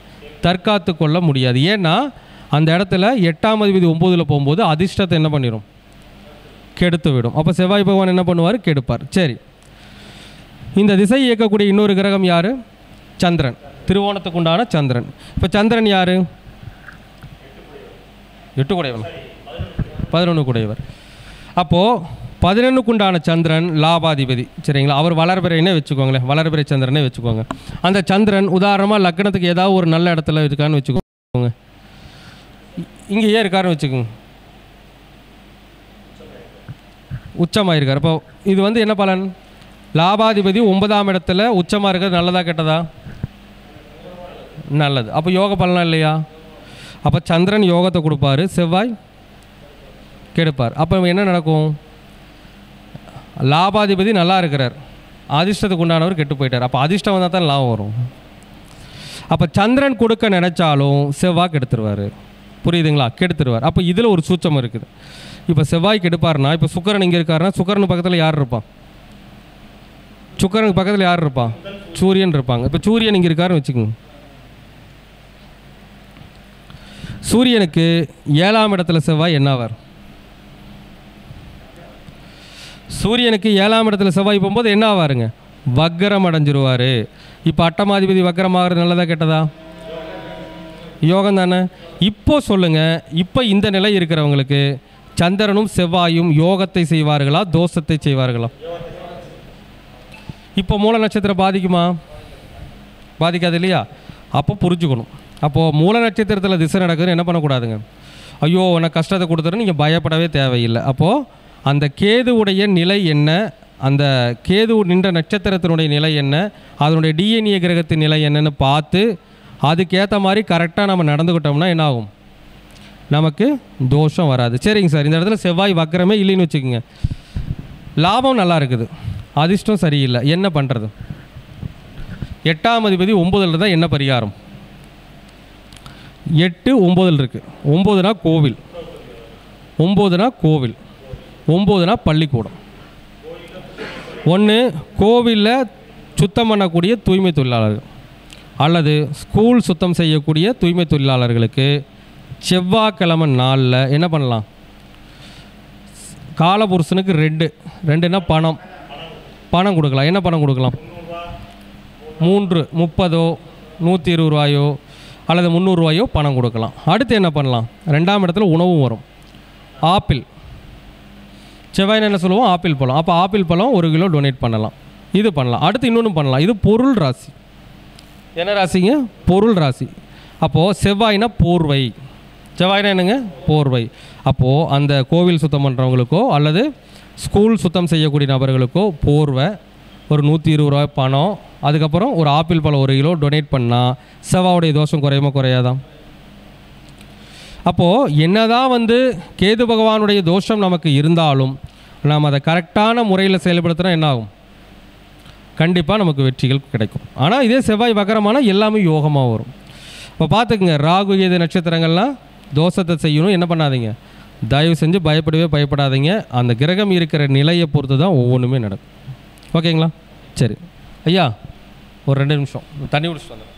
தற்காத்து கொள்ள முடியாது. ஏன்னா அந்த இடத்துல 8ஆம் அதிபதி 9ல் போகும்போது அதிர்ஷ்டத்தை என்ன பண்ணிடும்? கெடுத்து விடும். அப்போ செவ்வாய் பகவான் என்ன பண்ணுவார்? கெடுப்பார். சரி, இந்த திசை இயக்கக்கூடிய இன்னொரு கிரகம் யார்? சந்திரன். திருவோணத்துக்கு உண்டான சந்திரன். இப்போ சந்திரன் யார்? 8 குடையவர், 11 குடையவர். அப்போது 11க்கு உண்டான சந்திரன் லாபாதிபதி. சரிங்களா? அவர் வளர்பிறைன்னே வச்சுக்கோங்களேன். வளர்பிறை சந்திரனே வச்சுக்கோங்க. அந்த சந்திரன் உதாரணமாக லக்னத்துக்கு ஏதாவது ஒரு நல்ல இடத்துல இருக்கான்னு வச்சுக்கோங்க. இங்கே ஏன் இருக்காருன்னு வச்சுக்கோங்க. உச்சமாக இருக்கார். அப்போ இது வந்து என்ன பலன்? லாபாதிபதி 9ஆம் இடத்துல உச்சமாக இருக்கிறது நல்லதா கெட்டதா? நல்லது. அப்போ யோக பலனா இல்லையா? அப்போ சந்திரன் யோகத்தை கொடுப்பாரு, செவ்வாய் கெடுப்பார். அப்போ என்ன நடக்கும்? லாபாதிபதி நல்லா இருக்கிறார், அதிர்ஷ்டத்துக்கு உண்டானவர் கெட்டு போயிட்டார். அப்போ அதிர்ஷ்டம் வந்தால் தான் லாபம் வரும். அப்போ சந்திரன் கொடுக்க நினச்சாலும் செவ்வாய் கெடுத்துருவார். புரியுதுங்களா? கெடுத்துருவார். அப்போ இதில் ஒரு சூச்சம் இருக்குது. இப்போ செவ்வாய் கெடுப்பார்னா, இப்போ சுக்கரன் இங்கே இருக்காருன்னா சுக்கரன் பக்கத்தில் யார் இருப்பான்? சுக்கரனுக்கு பக்கத்தில் யார் இருப்பான்? சூரியன் இருப்பாங்க. இப்போ சூரியன் இங்கே இருக்காருன்னு வச்சுக்கோங்க. சூரியனுக்கு 7ஆம் இடத்துல செவ்வாய் என்னவார்? சூரியனுக்கு 7ஆம் இடத்துல செவ்வாய் போகும்போது என்ன ஆவாருங்க? வக்கரம் அடைஞ்சிருவார். இப்போ அட்டமாதிபதி வக்கரம் ஆகிறது நல்லதா கெட்டதா? யோகம் தானே. இப்போ சொல்லுங்கள், இப்போ இந்த நிலை இருக்கிறவங்களுக்கு சந்திரனும் செவ்வாயும் யோகத்தை செய்வார்களா தோஷத்தை செய்வார்களா? இப்போ மூல நட்சத்திரம் பாதிக்குமா? பாதிக்காது இல்லையா? அப்போ புரிஞ்சுக்கணும். அப்போது மூல நட்சத்திரத்தில் திசை நடக்குதுன்னு என்ன பண்ணக்கூடாதுங்க? ஐயோ உனக்கு கஷ்டத்தை கொடுத்துருன்னு நீங்கள் பயப்படவே தேவையில்லை. அப்போது அந்த கேதுவுடைய நிலை என்ன, அந்த கேது நின்ற நட்சத்திரத்தினுடைய நிலை என்ன, அதனுடைய டிஎன்ஏ கிரகத்தின் நிலை என்னன்னு பார்த்து அதுக்கேற்ற மாதிரி கரெக்டாக நம்ம நடந்துக்கிட்டோம்னா என்ன ஆகும்? நமக்கு தோஷம் வராது. சரிங்க சார், இந்த இடத்துல செவ்வாய் வக்கரமே இல்லைன்னு வச்சுக்கோங்க. லாபம் நல்லா இருக்குது, அதிர்ஷ்டம் சரியில்லை, என்ன பண்ணுறது? 8ஆம் அதிபதி 9ல் தான் என்ன பரிகாரம்? 8 9ல் இருக்குது. 9னா கோவில், 9னா கோவில், 9னா பள்ளிக்கூடம். ஒன்று கோவிலில் சுத்தம் பண்ணக்கூடிய தூய்மை தொழிலாளர்கள் அல்லது ஸ்கூல் சுத்தம் செய்யக்கூடிய தூய்மை தொழிலாளர்களுக்கு செவ்வாய்க்கிழமை நாளில் என்ன பண்ணலாம்? காலபுருஷனுக்கு 2னா பணம் கொடுக்கலாம். என்ன பணம் கொடுக்கலாம்? 3 30 120 ரூபாயோ அல்லது 300 ரூபாயோ பணம் கொடுக்கலாம். அடுத்து என்ன பண்ணலாம்? 2ஆம் இடத்துல உணவும் வரும். ஆப்பிள், செவ்வாய்னு என்ன சொல்லுவோம்? ஆப்பிள் பழம். அப்போ ஆப்பிள் பழம் 1 கிலோ டொனேட் பண்ணலாம். இது பண்ணலாம். அடுத்து இன்னொன்று பண்ணலாம். இது பொருள் ராசி. என்ன ராசிங்க? பொருள் ராசி. அப்போது செவ்வாய்னா போர்வை. செவ்வாய்னா என்னங்க? போர்வை. அப்போது அந்த கோவில் சுத்தம் பண்ணுறவங்களுக்கோ அல்லது ஸ்கூல் சுத்தம் செய்யக்கூடிய நபர்களுக்கோ போர்வை, ஒரு 120 ரூபாய் பணம், அதுக்கப்புறம் ஒரு ஆப்பிள் பழம் 1 கிலோ டொனேட் பண்ணால் செவ்வாயுடைய தோஷம் குறையுமா குறையாதான்? அப்போது என்னதான் வந்து கேது பகவானுடைய தோஷம் நமக்கு இருந்தாலும் நாம் அதை கரெக்டான முறையில் செயல்படுத்தினா என்ன ஆகும்? கண்டிப்பாக நமக்கு வெற்றிகள் கிடைக்கும். ஆனால் இதே செவ்வாய் வக்கரமான எல்லாமே யோகமாக வரும். இப்போ பார்த்துக்குங்க, ராகு கேது நட்சத்திரங்கள்லாம் தோஷத்தை செய்யணும், என்ன பண்ணாதீங்க, தயவு செஞ்சு பயப்படாதீங்க. அந்த கிரகம் இருக்கிற நிலையை பொறுத்து தான் ஒவ்வொன்றுமே நடக்கும். ஓகேங்களா? சரி ஐயா, ஒரு 2 நிமிஷம் தண்ணி குடிச்சிட்டு வந்துடுறேன்.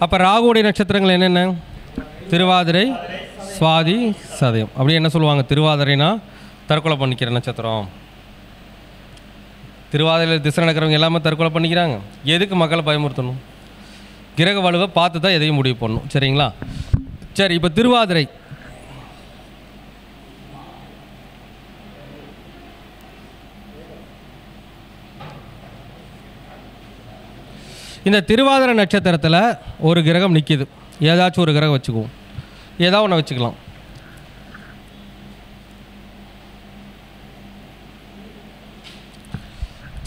அப்போ ராகுடைய நட்சத்திரங்கள் என்னென்ன? திருவாதிரை, சுவாதி, சதயம். அப்படி என்ன சொல்லுவாங்க? திருவாதிரைனா தற்கொலை பண்ணிக்கிற நட்சத்திரம். திருவாதிரையில் திசை நடக்கிறவங்க எல்லாமே தற்கொலை பண்ணிக்கிறாங்க. எதுக்கு மக்களை பயமுறுத்தணும்? கிரக வலுவை பார்த்து தான் எதையும் முடிவு பண்ணணும். சரிங்களா? சரி, இப்போ திருவாதிரை, இந்த திருவாதிரை நட்சத்திரத்தில் ஒரு கிரகம் நிற்கிது. ஏதாச்சும் ஒரு கிரகம் வச்சுக்குவோம், ஏதாவது ஒன்று வச்சுக்கலாம்.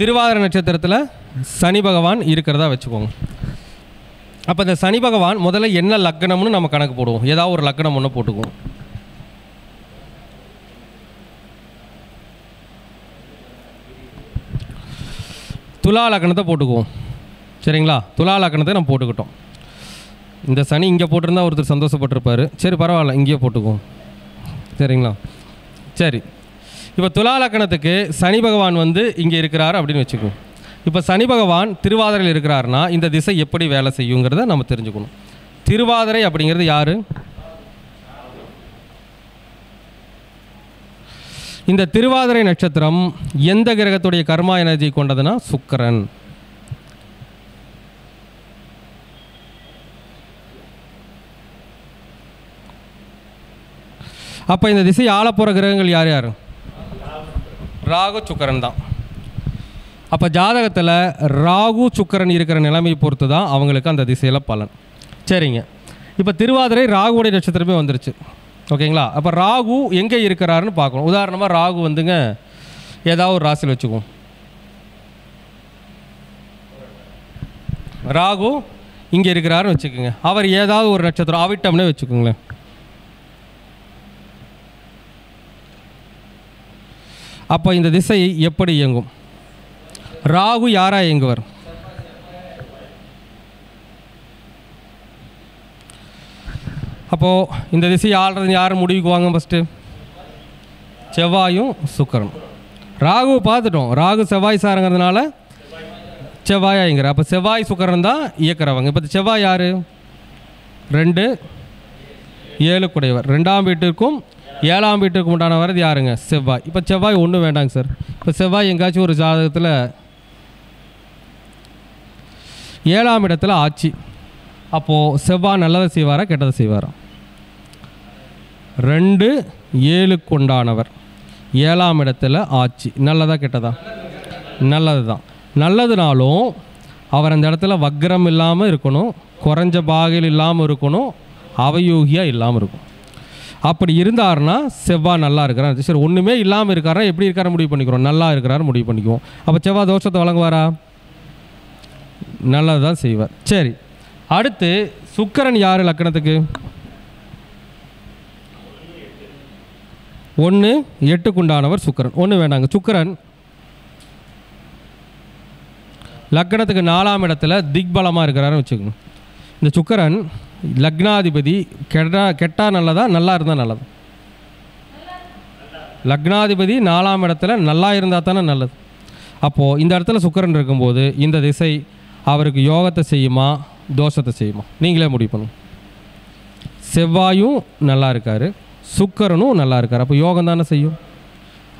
திருவாதிரை நட்சத்திரத்தில் சனி பகவான் இருக்கிறதா வச்சுக்கோங்க. அப்போ இந்த சனி பகவான் முதல்ல என்ன லக்னம்னு நம்ம கணக்கு போடுவோம். ஏதாவது ஒரு லக்னம் ஒன்று போட்டுக்குவோம். துலா லக்னத்தை போட்டுக்குவோம். சரிங்களா? துலா லக்னத்தை நம்ம போட்டுக்கிட்டோம். இந்த சனி இங்கே போட்டிருந்தா ஒருத்தர் சந்தோஷப்பட்டிருப்பார். சரி பரவாயில்ல, இங்கேயே போட்டுக்குவோம். சரிங்களா? சரி, இப்போ துலா லக்னத்துக்கு சனி பகவான் வந்து இங்கே இருக்கிறார் அப்படின்னு வச்சுக்குவோம். இப்போ சனி பகவான் திருவாதிரையில் இருக்கிறாருன்னா இந்த திசை எப்படி வேலை செய்யுங்கிறத நம்ம தெரிஞ்சுக்கணும். திருவாதிரை அப்படிங்கிறது யார்? இந்த திருவாதிரை நட்சத்திரம் எந்த கிரகத்துடைய கர்மா எனர்ஜி கொண்டதுன்னா சுக்கிரன். அப்போ இந்த திசை ஆளப்போகிற கிரகங்கள் யார் யார்? ராகு சுக்கிரன் தான். அப்போ ஜாதகத்தில் ராகு சுக்கிரன் இருக்கிற நிலைமையை பொறுத்து தான் அவங்களுக்கு அந்த திசையில் பலன். சரிங்க, இப்போ திருவாதிரை ராகுடைய நட்சத்திரமே வந்துருச்சு. ஓகேங்களா? அப்போ ராகு எங்கே இருக்கிறாருன்னு பார்க்கணும். உதாரணமாக ராகு வந்துங்க ஏதாவது ஒரு ராசியில் வச்சுக்குவோம். ராகு இங்கே இருக்கிறாருன்னு வச்சுக்கோங்க. அவர் ஏதாவது ஒரு நட்சத்திரம் அவிட்டம்னே வச்சுக்கோங்களேன். அப்போ இந்த திசை எப்படி இயங்கும்? ராகு யாராக இயங்குவார்? அப்போது இந்த திசை ஆள்றது யாரும் முடிவுக்குவாங்க? ஃபஸ்ட்டு செவ்வாயும் சுக்கிரனும். ராகுவை பார்த்துட்டோம், ராகு செவ்வாய் சாருங்கிறதுனால செவ்வாயாக இயங்குற. அப்போ செவ்வாய் சுக்கிரன் தான் இயக்கிறவங்க. இப்போ செவ்வாய் யார்? 2 7 குடையவர். 2ஆம் வீட்டிற்கும் 7ஆம் வீட்டுக்கு உண்டானவர் யாருங்க? செவ்வாய். இப்போ செவ்வாய் ஒன்றும் வேண்டாங்க சார். இப்போ செவ்வாய் எங்காச்சும் ஒரு ஜாதகத்தில் 7ஆம் இடத்துல ஆட்சி. அப்போது செவ்வாய் நல்லதை செய்வாரா கெட்டதை செய்வாரா? 2 7க்கு உண்டானவர் 7ஆம் இடத்துல ஆட்சி. நல்லதா கெட்டதா? நல்லது தான். நல்லதுனாலும் அவர் அந்த இடத்துல வக்ரம் இல்லாமல் இருக்கணும், குறைஞ்ச பாகையில் இல்லாமல் இருக்கணும், அவயோகியாக இல்லாமல் இருக்கும். அப்படி இருந்தாருன்னா செவ்வாய் நல்லா இருக்கிறார். சரி, ஒன்றுமே இல்லாமல் இருக்காரா எப்படி இருக்கார முடிவு பண்ணிக்கிறோம்? நல்லா இருக்கிறாரு முடிவு பண்ணிக்குவோம். அப்போ செவ்வாய் தோஷத்தை வழங்குவாரா? நல்லது தான் செய்வார். சரி, அடுத்து சுக்கிரன் யார் லக்னத்துக்கு? 1 8க்கு உண்டானவர் சுக்கிரன். ஒன்று வேண்டாங்க. சுக்கிரன் லக்னத்துக்கு 4ஆம் இடத்துல திக்பலமாக இருக்கிறாருன்னு வச்சுக்கோங்க. இந்த சுக்கிரன் லக்னாதிபதி கெட்டா நல்லதா நல்லா இருந்தால் நல்லது? லக்னாதிபதி 4ஆம் இடத்துல நல்லா இருந்தால் தானே நல்லது. அப்போது இந்த இடத்துல சுக்கிரன் இருக்கும்போது இந்த திசை அவருக்கு யோகத்தை செய்யுமா தோஷத்தை செய்யுமா? நீங்களே முடிவு பண்ணுங்க. செவ்வாயும் நல்லா இருக்கார், சுக்கிரனும் நல்லா இருக்கார். அப்போ யோகம் தானே செய்யும்.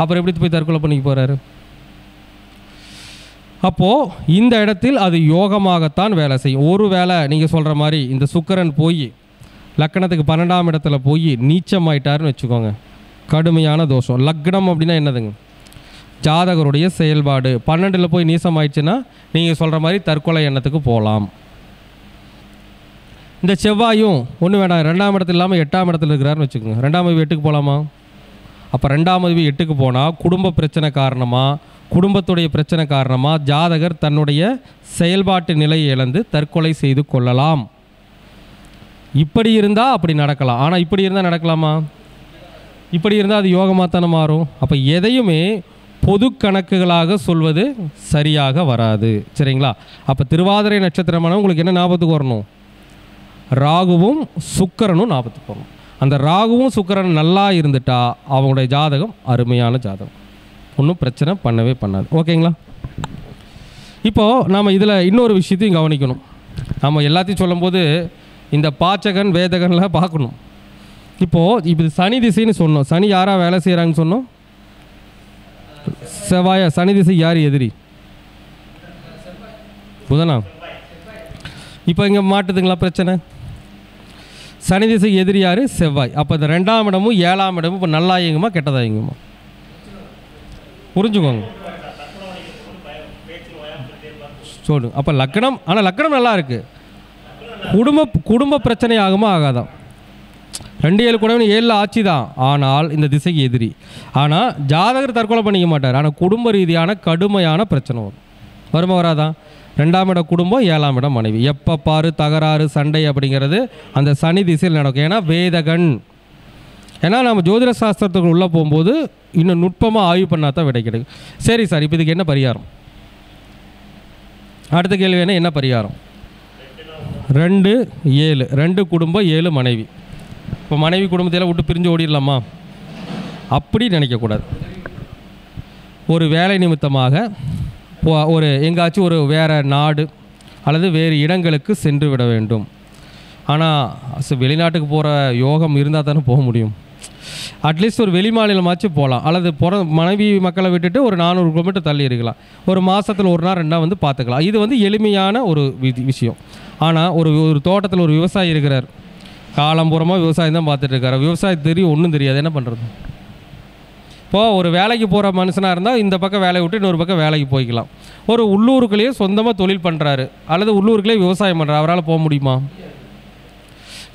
அப்புறம் எப்படி போய் தற்கொலை பண்ணிக்க போகிறாரு? அப்போது இந்த இடத்தில் அது யோகமாகத்தான் வேலை செய்யும். ஒரு வேளை நீங்கள் சொல்கிற மாதிரி இந்த சுக்கிரன் போய் லக்னத்துக்கு 12ஆம் இடத்துல போய் நீச்சமாயிட்டாருன்னு வச்சுக்கோங்க, கடுமையான தோஷம். லக்னம் அப்படின்னா என்னதுங்க? ஜாதகருடைய செயல்பாடு. 12 போய் நீசம் ஆயிடுச்சுன்னா நீங்கள் சொல்கிற மாதிரி தற்கொலை எண்ணத்துக்கு போகலாம். இந்த செவ்வாயும் ஒன்றும் வேண்டாம், 2ஆம் இடத்துல இல்லாமல் 8ஆம் இடத்துல இருக்கிறாருன்னு வச்சுக்கோங்க. 2ஆம் அதிபதி 8க்கு போகலாமா? அப்போ 2ஆம் அதிபதி 8க்கு போனால் குடும்ப பிரச்சனை காரணமாக, குடும்பத்துடைய பிரச்சனை காரணமாக ஜாதகர் தன்னுடைய செயல்பாட்டு நிலையை இழந்து தற்கொலை செய்து கொள்ளலாம். இப்படி இருந்தால் அப்படி நடக்கலாம். ஆனால் இப்படி இருந்தால் நடக்கலாமா? இப்படி இருந்தால் அது யோகமாக தானே மாறும். அப்போ எதையுமே பொது கணக்குகளாக சொல்வது சரியாக வராது. சரிங்களா? அப்போ திருவாதிரை நட்சத்திரமான உங்களுக்கு என்ன ஞாபகத்துக்கு வரணும்? ராகுவும் சுக்கிரனும் ஞாபகத்துக்கு வரணும். அந்த ராகுவும் சுக்கிரனும் நல்லா இருந்துட்டா அவங்களுடைய ஜாதகம் அருமையான ஜாதகம், ஒன்றும் பிரச்சனை பண்ணவே பண்ணாது. ஓகேங்களா? இப்போது நாம் இதில் இன்னொரு விஷயத்தையும் கவனிக்கணும். நம்ம எல்லாத்தையும் சொல்லும்போது இந்த பாச்சகன் வேதகன்லாம் பார்க்கணும். இப்போது இப்போ சனி திசைன்னு சொன்னோம். சனி யாராக வேலை செய்கிறாங்கன்னு சொன்னோம்? செவ்வாயா? சனி திசை யார் எதிரி? புதனா? இப்போ இங்கே மாட்டுதுங்களா பிரச்சனை? சனி திசை எதிரி யார்? செவ்வாய். அப்போ இந்த 2ஆம் இடமும் 7ஆம் இடமும் இப்போ நல்லா இயங்குமா கெட்டதா இயங்குமா? புரிஞ்சுக்கோங்க. சொல்லுங்க. அப்போ லக்னம், ஆனால் லக்னம் நல்லா இருக்குது. குடும்ப பிரச்சனை ஆகுமா ஆகாதான்? 2 7 கூட 7 ஆட்சி தான், ஆனால் இந்த திசைக்கு எதிரி. ஆனால் ஜாதகர் தற்கொலை பண்ணிக்க மாட்டார், ஆனால் குடும்ப ரீதியான கடுமையான பிரச்சனை வரும். வருமா வராதான்? 2ஆம் இடம் குடும்பம், 7ஆம் இடம் மனைவி. எப்போ பாரு தகராறு சண்டை அப்படிங்கிறது அந்த சனி திசையில் நடக்கும். ஏன்னா வேதகன். ஏன்னா நம்ம ஜோதிட சாஸ்திரத்துக்கு உள்ளே போகும்போது இன்னும் நுட்பமாக ஆய்வு பண்ணால் தான் விடை கிடைக்கும். சரி சார், இப்போ இதுக்கு என்ன பரிகாரம்? அடுத்த கேள்வி என்ன பரிகாரம்? 2 7 2 குடும்பம் 7 மனைவி. இப்போ மனைவி குடும்பத்தையெல்லாம் விட்டு பிரிஞ்சு ஓடிடலாமா? அப்படி நினைக்கக்கூடாது. ஒரு வேலை நிமித்தமாக ஒரு எங்காச்சும் ஒரு வேறு நாடு அல்லது வேறு இடங்களுக்கு சென்று விட வேண்டும். ஆனால் வெளிநாட்டுக்கு போகிற யோகம் இருந்தால் தானே போக முடியும். அட்லீஸ்ட் ஒரு வெளி மாநிலமாச்சும் போகலாம். அல்லது மனைவி மக்களை விட்டுட்டு ஒரு 400 கிலோமீட்டர் தள்ளி இருக்கலாம். ஒரு மாதத்தில் 1 நாள் 2 நாள் வந்து பார்த்துக்கலாம். இது வந்து எளிமையான ஒரு விஷயம். ஆனால் ஒரு தோட்டத்தில் ஒரு விவசாயி இருக்கிறார், காலம்பூரமாக விவசாயம் தான் பார்த்துட்டு இருக்காரு. விவசாயம் தெரியும், ஒன்றும் தெரியாது, என்ன பண்ணுறது? இப்போது ஒரு வேலைக்கு போகிற மனுஷனாக இருந்தால் இந்த பக்கம் வேலையை விட்டு இன்னொரு பக்கம் வேலைக்கு போய்க்கலாம். ஒரு உள்ளூருக்குள்ளேயே சொந்தமாக தொழில் பண்ணுறாரு அல்லது உள்ளூருக்குள்ளேயே விவசாயம் பண்ணுறாரு, அவரால் போக முடியுமா?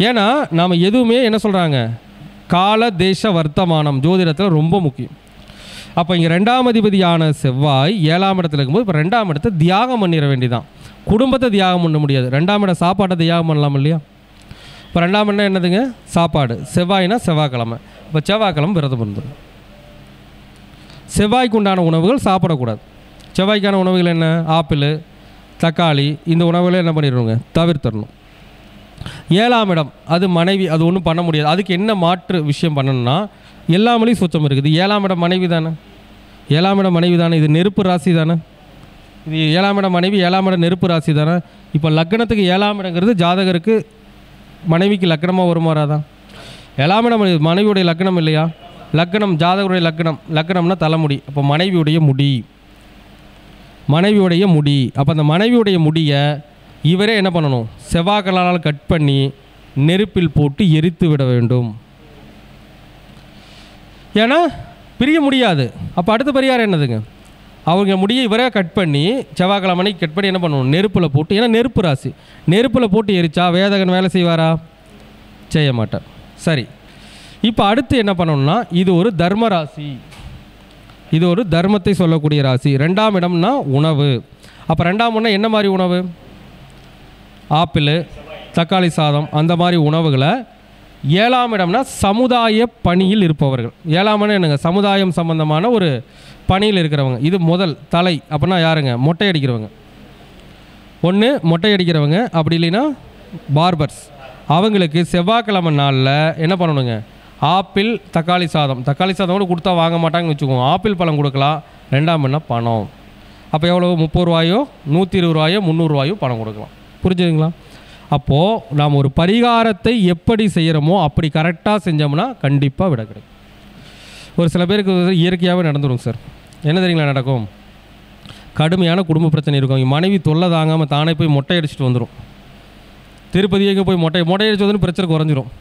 ஏன்னா நாம் எதுவுமே என்ன சொல்கிறாங்க, கால தேச வர்த்தமானம் ஜோதிடத்தில் ரொம்ப முக்கியம். அப்போ இங்கே 2ஆம் அதிபதியான செவ்வாய் 7ஆம் இடத்துல இருக்கும்போது இப்போ 2ஆம் இடத்தை தியாகம் பண்ணிட வேண்டியதான். குடும்பத்தை தியாகம் பண்ண முடியாது. 2ஆம் இடம் சாப்பாட்டை தியாகம் பண்ணலாம் இல்லையா? இப்போ 2ஆம் இடம் என்னதுங்க? சாப்பாடு. செவ்வாய்னா செவ்வாய்க்கிழமை. இப்போ செவ்வாய்க்கிழமை விரதம் பண்ணுறது. செவ்வாய்க்கு உண்டான உணவுகள் சாப்பிடக்கூடாது. செவ்வாய்க்கான உணவுகள் என்ன? ஆப்பிள், தக்காளி, இந்த உணவுகளை என்ன பண்ணிடணுங்க? தவிர்த்தரணும். 7ஆம் இடம் அது மனைவி, அது ஒன்றும் பண்ண முடியாது. அதுக்கு என்ன மாற்று விஷயம் பண்ணணும்னா, எல்லாமலையும் சுத்தம் இருக்குது. 7ஆம் இடம் மனைவி தானே, 7ஆம் இடம் மனைவி தானே, இது நெருப்பு ராசி தானே, இது 7ஆம் இடம் மனைவி, 7ஆம் இடம் நெருப்பு ராசி தானே. இப்போ லக்னத்துக்கு 7ஆம் இடங்கிறது ஜாதகருக்கு மனைவிக்கு லக்னமாக வருமாறாதான்? 7ஆம் இடம் மனைவியுடைய லக்னம் இல்லையா? லக்னம் ஜாதகருடைய லக்னம்னா தலைமுடி. அப்போ மனைவியுடைய முடி, மனைவியுடைய முடி. அப்போ அந்த மனைவியுடைய முடியை இவரே என்ன பண்ணணும்? செவ்வாய்க்கிழமையால் கட் பண்ணி நெருப்பில் போட்டு எரித்து விட வேண்டும். ஏன்னா பிரிய முடியாது. அப்போ அடுத்த பரிகாரம் என்னதுங்க? அவங்க முடியை இவரே கட் பண்ணி செவ்வாய்க்கிழமை கட் பண்ணி என்ன பண்ணணும்? நெருப்பில் போட்டு, ஏன்னா நெருப்பு ராசி, நெருப்பில் போட்டு எரிச்சா வேதகன் வேலை செய்வாரா? செய்ய மாட்டார். சரி, இப்போ அடுத்து என்ன பண்ணணும்னா, இது ஒரு தர்ம ராசி, இது ஒரு தர்மத்தை சொல்லக்கூடிய ராசி. 2ஆம் இடம்னா உணவு. அப்போ 2ஆம் இடம் என்ன மாதிரி உணவு? ஆப்பிள், தக்காளி சாதம், அந்த மாதிரி உணவுகளை. 7ஆம் இடம்னா சமுதாய பணியில் இருப்பவர்கள். 7ஆம் இடம் என்னங்க? சமுதாயம் சம்பந்தமான ஒரு பணியில் இருக்கிறவங்க. இது முதல் தலை. அப்படின்னா யாருங்க? மொட்டை அடிக்கிறவங்க. ஒன்று மொட்டை அடிக்கிறவங்க, அப்படி இல்லைன்னா பார்பர்ஸ். அவங்களுக்கு செவ்வாய்க்கிழமை நாளில் என்ன பண்ணணுங்க? ஆப்பிள், தக்காளி சாதம். தக்காளி சாதம் கூட கொடுத்தா வாங்க மாட்டாங்கன்னு வச்சுக்கோங்க. ஆப்பிள் பழம் கொடுக்கலாம். 2ஆம் இடம் பணம். அப்போ எவ்வளோ? 30 ரூபாயோ 120 ரூபாயோ 300 ரூபாயோ பணம் கொடுக்கலாம். புரிஞ்சுதுங்களா? அப்போது நாம் ஒரு பரிகாரத்தை எப்படி செய்கிறோமோ அப்படி கரெக்டாக செஞ்சோம்னா கண்டிப்பாக விட கிடைக்கும். ஒரு சில பேருக்கு இயற்கையாகவே நடந்துடும் சார். என்ன தெரியுங்களா நடக்கும்? கடுமையான குடும்ப பிரச்சனை இருக்கும். மனைவி தொல்லை தாங்காமல் தானே போய் மொட்டை அடிச்சுட்டு வந்துடும். திருப்பதிக்கு போய் மொட்டை அடிச்சு வந்து பிரச்சனை குறைஞ்சிரும்.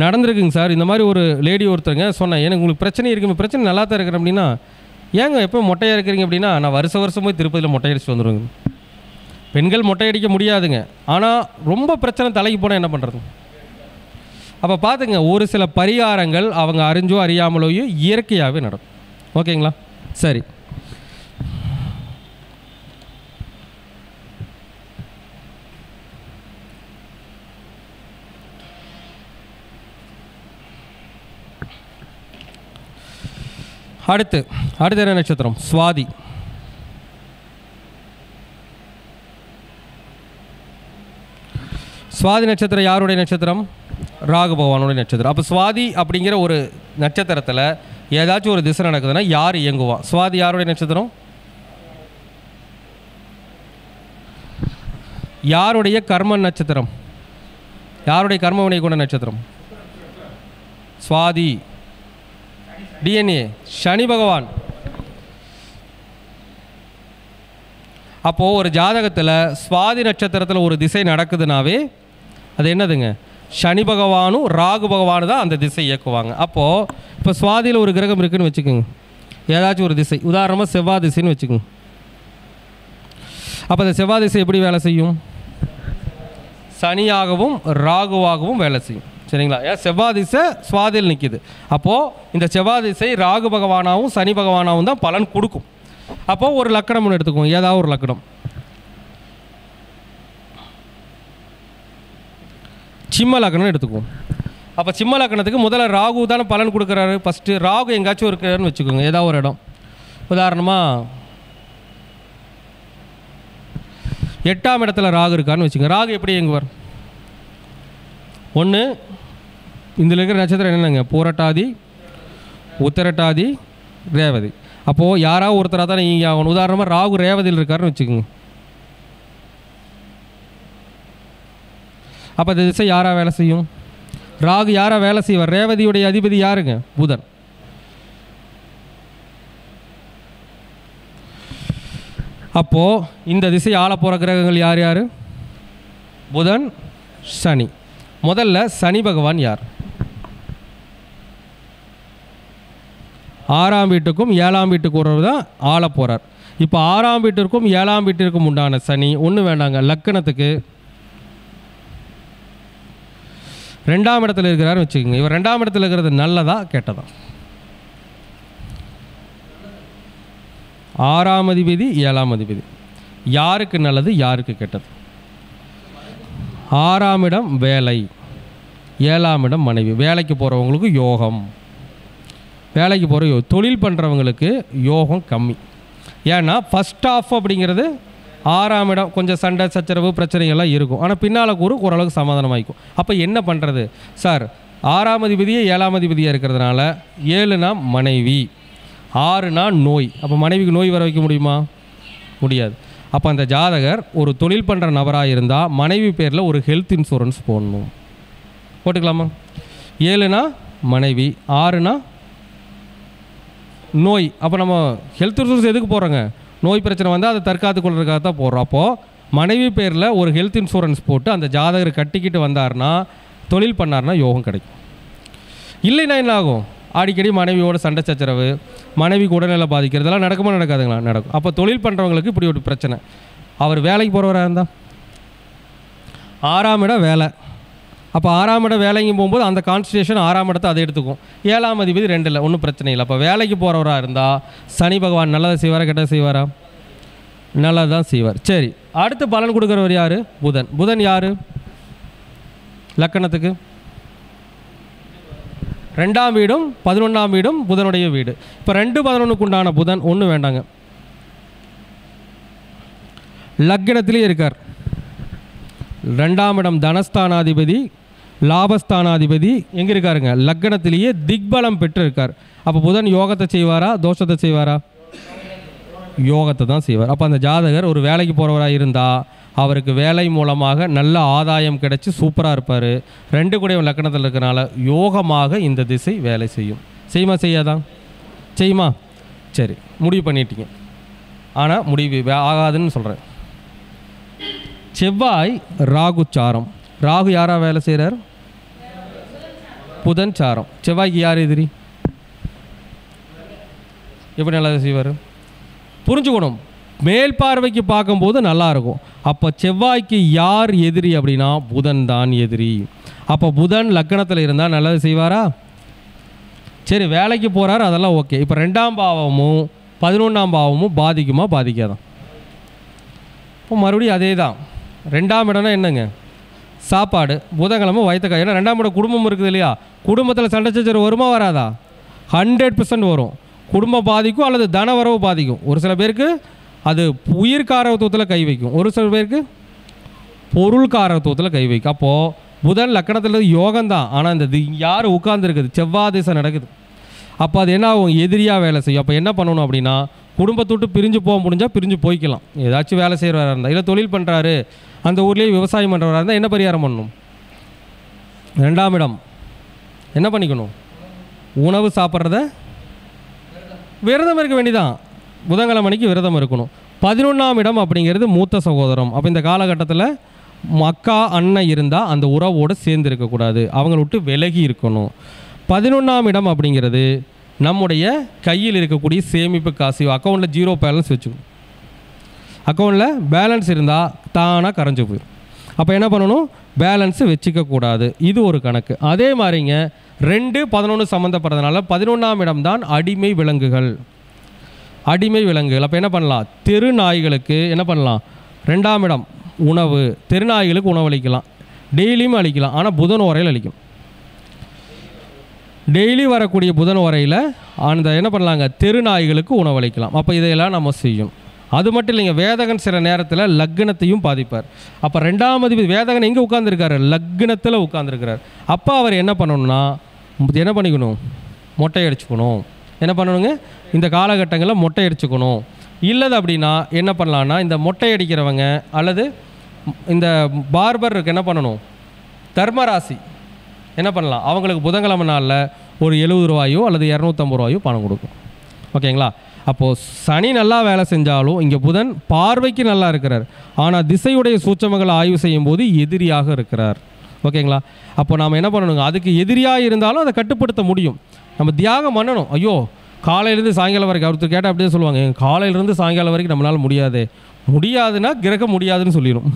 நடந்திருக்குங்க சார். இந்த மாதிரி ஒரு லேடி ஒருத்தருங்க சொன்னேன், எனக்கு உங்களுக்கு பிரச்சனை இருக்குது, பிரச்சனை நல்லா தான் இருக்கிறேன் அப்படின்னா, ஏங்க எப்போ மொட்டையாக இருக்கிறீங்க அப்படின்னா, நான் வருஷம் போய் திருப்பதியில் மொட்டை அடிச்சுட்டு வந்துடுவேங்க. பெண்கள் மொட்டை அடிக்க முடியாதுங்க, ஆனால் ரொம்ப பிரச்சனை தலைக்கு போனால் என்ன பண்ணுறது? அப்போ பார்த்துங்க, ஒரு சில பரிகாரங்கள் அவங்க அறிஞ்சோ அறியாமலோயோ இயற்கையாகவே நடக்கும். ஓகேங்களா? சரி, அடுத்து என்ன நட்சத்திரம்? சுவாதி. சுவாதி நட்சத்திரம் யாருடைய நட்சத்திரம்? ராகு பகவானுடைய நட்சத்திரம். அப்போ சுவாதி அப்படிங்கிற ஒரு நட்சத்திரத்தில் ஏதாச்சும் ஒரு திசை நடக்குதுன்னா யார் இயங்குவான்? சுவாதி யாருடைய நட்சத்திரம்? யாருடைய கர்ம நட்சத்திரம்? யாருடைய கர்ம வினை கொண்ட நட்சத்திரம்? சுவாதி. டிஎன்ஏ சனி பகவான். அப்போது ஒரு ஜாதகத்தில் சுவாதி நட்சத்திரத்தில் ஒரு திசை நடக்குதுனாவே அது என்னதுங்க? சனி பகவானும் ராகு பகவானு தான் அந்த திசை இயக்குவாங்க. அப்போது இப்போ சுவாதியில் ஒரு கிரகம் இருக்குதுன்னு வச்சுக்கோங்க, ஏதாச்சும் ஒரு திசை, உதாரணமாக செவ்வாய் திசைன்னு வச்சுக்கோங்க. அப்போ அந்த செவ்வாய் திசை எப்படி வேலை செய்யும்? சனியாகவும் ராகுவாகவும் வேலை செய்யும். சரிங்களா? ஏன் செவ்வாய் திசை சுவாதியில் நிற்கிது. அப்போது இந்த செவ்வாய் திசை ராகு பகவானாகவும் சனி பகவானாகவும் தான் பலன் கொடுக்கும். அப்போது ஒரு லக்கணம் எடுத்துக்குவோம், ஏதாவது ஒரு லக்கணம். சிம்ம லக்கணம் எடுத்துக்குவோம். அப்போ சிம்ம லக்கணத்துக்கு முதல்ல ராகு தானே பலன் கொடுக்குறாரு. ஃபஸ்ட்டு ராகு எங்காச்சும் இருக்கிறாருன்னு வச்சுக்கோங்க, ஏதாவது ஒரு இடம். உதாரணமாக 8ஆம் இடத்துல ராகு இருக்கான்னு வச்சுக்கோங்க. ராகு எப்படி இயங்குவார்? ஒன்று, இதில் இருக்கிற நட்சத்திரம் என்னென்னங்க? பூரட்டாதி, உத்திரட்டாதி, ரேவதி. அப்போது யாராவது ஒருத்தராக தான் நீங்கள் ஆகணும். உதாரணமாக ராகு ரேவதியில் இருக்காருன்னு வச்சுக்கோங்க. அப்போ இந்த திசை யாராக வேலை செய்யும்? ராகு யாராக வேலை செய்வார்? ரேவதியுடைய அதிபதி யாருங்க? புதன். அப்போது இந்த திசை ஆள போகிற கிரகங்கள் யார் யார்? புதன், சனி. முதல்ல சனி பகவான் யார்? 6ஆம் வீட்டுக்கும் 7ஆம் வீட்டுக்கு ஒருவர் தான் ஆள போகிறார். இப்போ 6ஆம் வீட்டிற்கும் 7ஆம் வீட்டிற்கும் உண்டான சனி ஒன்று வேண்டாங்க, லக்கணத்துக்கு 2ஆம் இடத்துல இருக்கிறாருன்னு வச்சுக்கோங்க. இவர் 2ஆம் இடத்துல இருக்கிறது நல்லதா கெட்டதா? 6ஆம் அதிபதி 7ஆம் அதிபதி. யாருக்கு நல்லது யாருக்கு கெட்டது? 6ஆம் இடம் வேலை, 7ஆம் இடம் மனைவி. வேலைக்கு போகிறவங்களுக்கு யோகம், வேலைக்கு போகிற தொழில் பண்ணுறவங்களுக்கு யோகம் கம்மி. ஏன்னா ஃபஸ்ட் ஆஃப் அப்படிங்கிறது 6ஆம் இடம் கொஞ்சம் சண்டை சச்சரவு பிரச்சனைகள்லாம் இருக்கும், ஆனால் பின்னால் ஓரளவுக்கு சமாதானமாகிக்கும். அப்போ என்ன பண்ணுறது சார்? 6ஆம் அதிபதியே 7ஆம் அதிபதியாக இருக்கிறதுனால 7னா மனைவி, 6னா நோய். அப்போ மனைவிக்கு நோய் வர வைக்க முடியுமா? முடியாது. அப்போ அந்த ஜாதகர் ஒரு தொழில் பண்ணுற நபராக இருந்தால் மனைவி பேரில் ஒரு ஹெல்த் இன்சூரன்ஸ் போடணும். போட்டுக்கலாமா? 7னா மனைவி, 6னா நோய். அப்போ நம்ம ஹெல்த் இன்சூரன்ஸ் எதுக்கு போடுறோங்க? நோய் பிரச்சனை வந்தால் அதை தற்காத்து கொள்றதுக்காக தான் போடுறோம். அப்போது மனைவி பேரில் ஒரு ஹெல்த் இன்சூரன்ஸ் போட்டு அந்த ஜாதகர் கட்டிக்கிட்டு வந்தார்னா, தொழில் பண்ணார்னா யோகம் கிடைக்கும். இல்லைன்னா என்ன ஆகும்? அடிக்கடி மனைவியோட சண்டை சச்சரவு, மனைவிக்கு உடல்நிலை பாதிக்கிறதெல்லாம் நடக்குமா நடக்காதுங்களா? நடக்கும். அப்போ தொழில் பண்ணுறவங்களுக்கு இப்படி ஒரு பிரச்சனை. அவர் வேலைக்கு போகிறவராக இருந்தால் 6ஆம் இடம் வேலை. அப்போ 6ஆம் இடம் வேலைக்கும் போகும்போது அந்த கான்சன்ட்ரேஷன் 6ஆம் இடத்தை அதை எடுத்துக்கும். 7ஆம் அதிபதி 2 ஒன்றும் பிரச்சனை இல்லை. அப்போ வேலைக்கு போகிறவராக இருந்தால் சனி பகவான் நல்லதை செய்வாரா கெட்டதை செய்வாரா? நல்லது தான் செய்வார். சரி, அடுத்து பலன் கொடுக்குறவர் யார்? புதன். புதன் யார்? லக்கணத்துக்கு 2ஆம் வீடும் 11ஆம் வீடும் புதனுடைய வீடு. இப்போ 2, 11க்கு உண்டான புதன் ஒன்று வேண்டாங்க, லக்னத்திலே இருக்கார். 2ஆம் இடம் தனஸ்தானாதிபதி, லாபஸ்தானாதிபதி எங்கே இருக்காருங்க? லக்னத்திலேயே திக்பலம் பெற்று இருக்கார். அப்போ புதன் யோகத்தை செய்வாரா தோஷத்தை செய்வாரா? யோகத்தை தான் செய்வார். அப்போ அந்த ஜாதகர் ஒரு வேலைக்கு போகிறவராக இருந்தால் அவருக்கு வேலை மூலமாக நல்ல ஆதாயம் கிடைச்சி சூப்பராக இருப்பார். 2 கூட லக்கணத்தில் இருக்கிறனால யோகமாக இந்த திசை வேலை செய்யும். செய்யுமா செய்யாதான்? செய்யுமா? சரி, முடிவு பண்ணிட்டீங்க. ஆனால் முடிவு ஆகாதுன்னு சொல்கிறேன். செவ்வாய் ராகு சாரம். ராகு யாராக வேலை செய்கிறார்? புதன் சாரம். செவ்வாய்க்கு யார் எதிரி? எப்படி நல்லது செய்வார்? புரிஞ்சுக்கணும். மேல் பார்வைக்கு பார்க்கும்போது நல்லாயிருக்கும். அப்போ செவ்வாய்க்கு யார் எதிரி அப்படின்னா புதன் தான் எதிரி. அப்போ புதன் லக்னத்தில் இருந்தால் நல்லது செய்வாரா? சரி, வேலைக்கு போகிறார், அதெல்லாம் ஓகே. இப்போ 2ஆம் பாவமும் 11ஆம் பாவமும் பாதிக்குமா பாதிக்காதான்? இப்போ மறுபடியும் அதே தான். 2ஆம் இடம்னா என்னங்க? சாப்பாடு. புதன்கிழமை வயிற்றுக்காய். ஏன்னா 2ஆம் இடம் குடும்பம் இருக்குது இல்லையா? குடும்பத்தில் சண்டை சச்சரவு வருமா வராதா? 100% வரும். குடும்பம் பாதிக்கும் அல்லது தனவரவு பாதிக்கும். ஒரு சில பேருக்கு அது உயிர் காரகத்துவத்தில் கை வைக்கும், ஒரு சில பேருக்கு பொருள் காரகத்துவத்தில் கை வைக்கும். அப்போது புதன் லக்கணத்தில் யோகம்தான், ஆனால் இந்த யார் உட்கார்ந்துருக்குது? செவ்வாய் திசை நடக்குது. அப்போ அது என்ன ஆகும்? எதிரியாக வேலை செய்யும். அப்போ என்ன பண்ணணும் அப்படின்னா, குடும்பத்தோட்டு பிரிஞ்சு போக முடிஞ்சால் பிரிஞ்சு போய்க்கலாம். ஏதாச்சும் வேலை செய்கிறவராக இருந்தால், இல்லை தொழில் பண்ணுறாரு, அந்த ஊர்லேயே விவசாயம் பண்ணுறவராக இருந்தால் என்ன பரிகாரம் பண்ணணும்? 2ஆம் இடம் என்ன பண்ணிக்கணும்? உணவு சாப்பிட்றத விரதம் இருக்க வேண்டிதான். புதன்கிழமைக்கு விரதம் இருக்கணும். 11ஆம் இடம் அப்படிங்கிறது மூத்த சகோதரம். அப்போ இந்த காலகட்டத்தில் அக்கா அண்ணன் இருந்தால் அந்த உறவோடு சேர்ந்து இருக்கக்கூடாது, அவங்கள விட்டு விலகி இருக்கணும். 11ஆம் இடம் அப்படிங்கிறது நம்முடைய கையில் இருக்கக்கூடிய சேமிப்பு காசு. அக்கௌண்ட்டில் 0 பேலன்ஸ் வச்சுக்கணும். அக்கௌண்ட்டில் பேலன்ஸ் இருந்தால் தானாக கரைஞ்சி போயிடும். அப்போ என்ன பண்ணணும்? பேலன்ஸு வச்சுக்கக்கூடாது. இது ஒரு கணக்கு. அதே மாதிரிங்க 2-11 சம்மந்தப்படுறதுனால 11ஆம் இடம் தான் அடிமை விலங்குகள். அடிமை விலங்குகள். அப்போ என்ன பண்ணலாம்? தெரு நாய்களுக்கு என்ன பண்ணலாம்? 2ஆம் இடம் உணவு. தெரு நாய்களுக்கு உணவு அளிக்கலாம், டெய்லியும் அளிக்கலாம். ஆனால் புதன் உரையில் அளிக்கும். டெய்லி வரக்கூடிய புதன் உரையில் அந்த என்ன பண்ணலாங்க? தெரு நாய்களுக்கு உணவு அளிக்கலாம். அப்போ இதையெல்லாம் நம்ம செய்யும். அது மட்டும் இல்லைங்க, வேதகன் சில நேரத்தில் லக்னத்தையும் பாதிப்பார். அப்போ 2ஆம் அதிபதி வேதகன் எங்கே உட்கார்ந்துருக்காரு? லக்னத்தில் உட்கார்ந்துருக்கிறார். அப்போ அவர் என்ன பண்ணணும்னா, என்ன பண்ணிக்கணும்? மொட்டை அடிச்சுக்கணும். என்ன பண்ணணுங்க? இந்த காலகட்டங்களில் மொட்டை அடிச்சுக்கணும். இல்லது அப்படின்னா என்ன பண்ணலான்னா, இந்த மொட்டை அடிக்கிறவங்க அல்லது இந்த பார்பருக்கு என்ன பண்ணணும்? தர்மராசி என்ன பண்ணலாம்? அவங்களுக்கு புதன்கிழமை நாளில் ஒரு 70 ரூபாயோ அல்லது 250 ரூபாயோ பணம் கொடுக்கும். ஓகேங்களா? அப்போது சனி நல்லா வேலை செஞ்சாலும் இங்கே புதன் பார்வைக்கு நல்லா இருக்கிறார், ஆனால் திசையுடைய சூட்சமங்களை ஆய்வு செய்யும் போது எதிரியாக இருக்கிறார். ஓகேங்களா? அப்போ நாம் என்ன பண்ணணுங்க? அதுக்கு எதிரியாக இருந்தாலும் அதை கட்டுப்படுத்த முடியும். நம்ம தியாகம் பண்ணணும். ஐயோ காலையிலேருந்து சாயங்காலம் வரைக்கும் ஒருத்தர் கேட்டால் அப்படியே சொல்லுவாங்க, காலையிலேருந்து சாயங்காலம் வரைக்கும் நம்மளால் முடியாதுன்னா கிரகம் முடியாதுன்னு சொல்லிடும்.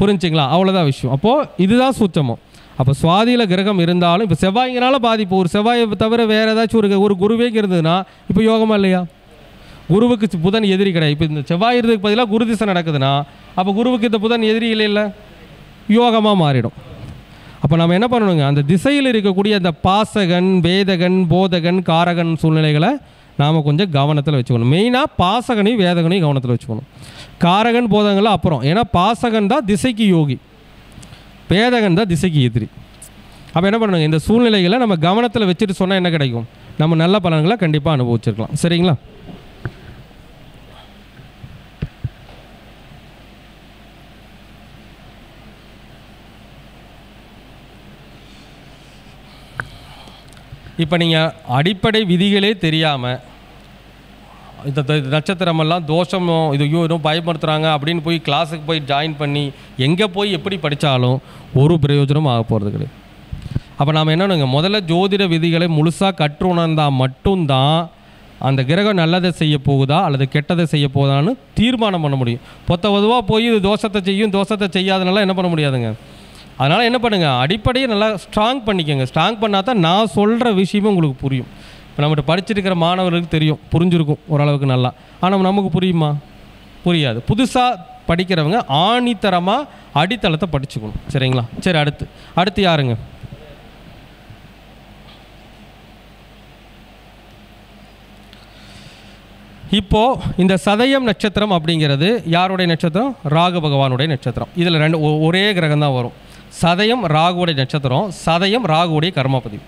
புரிஞ்சுங்களா? அவ்வளோதான் விஷயம். அப்போது இதுதான் சூட்சமம். அப்போ சுவாதியில் கிரகம் இருந்தாலும் இப்போ செவ்வாய்ங்கனால பாதிப்பு. ஒரு செவ்வாயை தவிர வேறு ஏதாச்சும் ஒரு குருவே இருந்ததுன்னா இப்போ யோகமாக இல்லையா? குருவுக்கு புதன் எதிரி கிடையாது. இப்போ இந்த செவ்வாய் இருந்ததுக்கு பதிலாக குரு திசை நடக்குதுன்னா அப்போ குருவுக்கு இந்த புதன் எதிரி இல்லை, யோகமாக மாறிடும். அப்போ நம்ம என்ன பண்ணணுங்க? அந்த திசையில் இருக்கக்கூடிய அந்த பாசகன், வேதகன், போதகன், காரகன் சூழ்நிலைகளை நாம் கொஞ்சம் கவனத்தில் வச்சுக்கணும். மெயினாக பாசகனையும் வேதகனையும் கவனத்தில் வச்சுக்கணும். காரகன் போதகங்கள்லாம் அப்புறம். ஏன்னா பாசகன் தான் திசைக்கு யோகி, வேதகன் தான் திசைக்கு எதிரி. அப்போ என்ன பண்ணணுங்க? இந்த சூழ்நிலைகளை நம்ம கவனத்தில் வச்சுட்டு சொன்னால் என்ன கிடைக்கும்? நம்ம நல்ல பலன்களை கண்டிப்பாக அனுபவிச்சிருக்கலாம். சரிங்களா? இப்போ நீங்கள் அடிப்படை விதிகளே தெரியாமல் இந்த நட்சத்திரமெல்லாம் தோஷமோ இது இன்னும் பயப்படுத்துகிறாங்க அப்படின்னு போய் கிளாஸுக்கு போய் ஜாயின் பண்ணி எங்கே போய் எப்படி படித்தாலும் ஒரு பிரயோஜனம் ஆக போகிறது கிடையாது. அப்போ நாம் என்னென்னுங்க? முதல்ல ஜோதிட விதிகளை முழுசாக கற்று உணர்ந்தால் மட்டும்தான் அந்த கிரகம் நல்லதை செய்ய போகுதா அல்லது கெட்டதை செய்ய போகுதான்னு தீர்மானம் பண்ண முடியும். பொதுவாக போய் இது தோஷத்தை செய்யும் தோஷத்தை செய்யாதனால என்ன பண்ண முடியாதுங்க. அதனால் என்ன பண்ணுங்கள்? அடிப்படையை நல்லா ஸ்ட்ராங் பண்ணிக்கோங்க. ஸ்ட்ராங் பண்ணால் தான் நான் சொல்கிற விஷயமும் உங்களுக்கு புரியும். இப்போ நம்மகிட்ட படிச்சிருக்கிற மாணவர்களுக்கு தெரியும், புரிஞ்சிருக்கும் ஓரளவுக்கு நல்லா. ஆனால் நமக்கு புரியுமா? புரியாது. புதுசாக படிக்கிறவங்க ஆணித்தரமாக அடித்தளத்தை படிச்சுக்கணும். சரிங்களா? சரி, அடுத்து யாருங்க? இப்போது இந்த சதயம் நட்சத்திரம் அப்படிங்கிறது யாருடைய நட்சத்திரம்? ராகு பகவானுடைய நட்சத்திரம். இதில் ஒரே கிரகம் தான் வரும். சதயம் ராகுவுடைய நட்சத்திரம், சதயம் ராகுவுடைய கர்மபதி.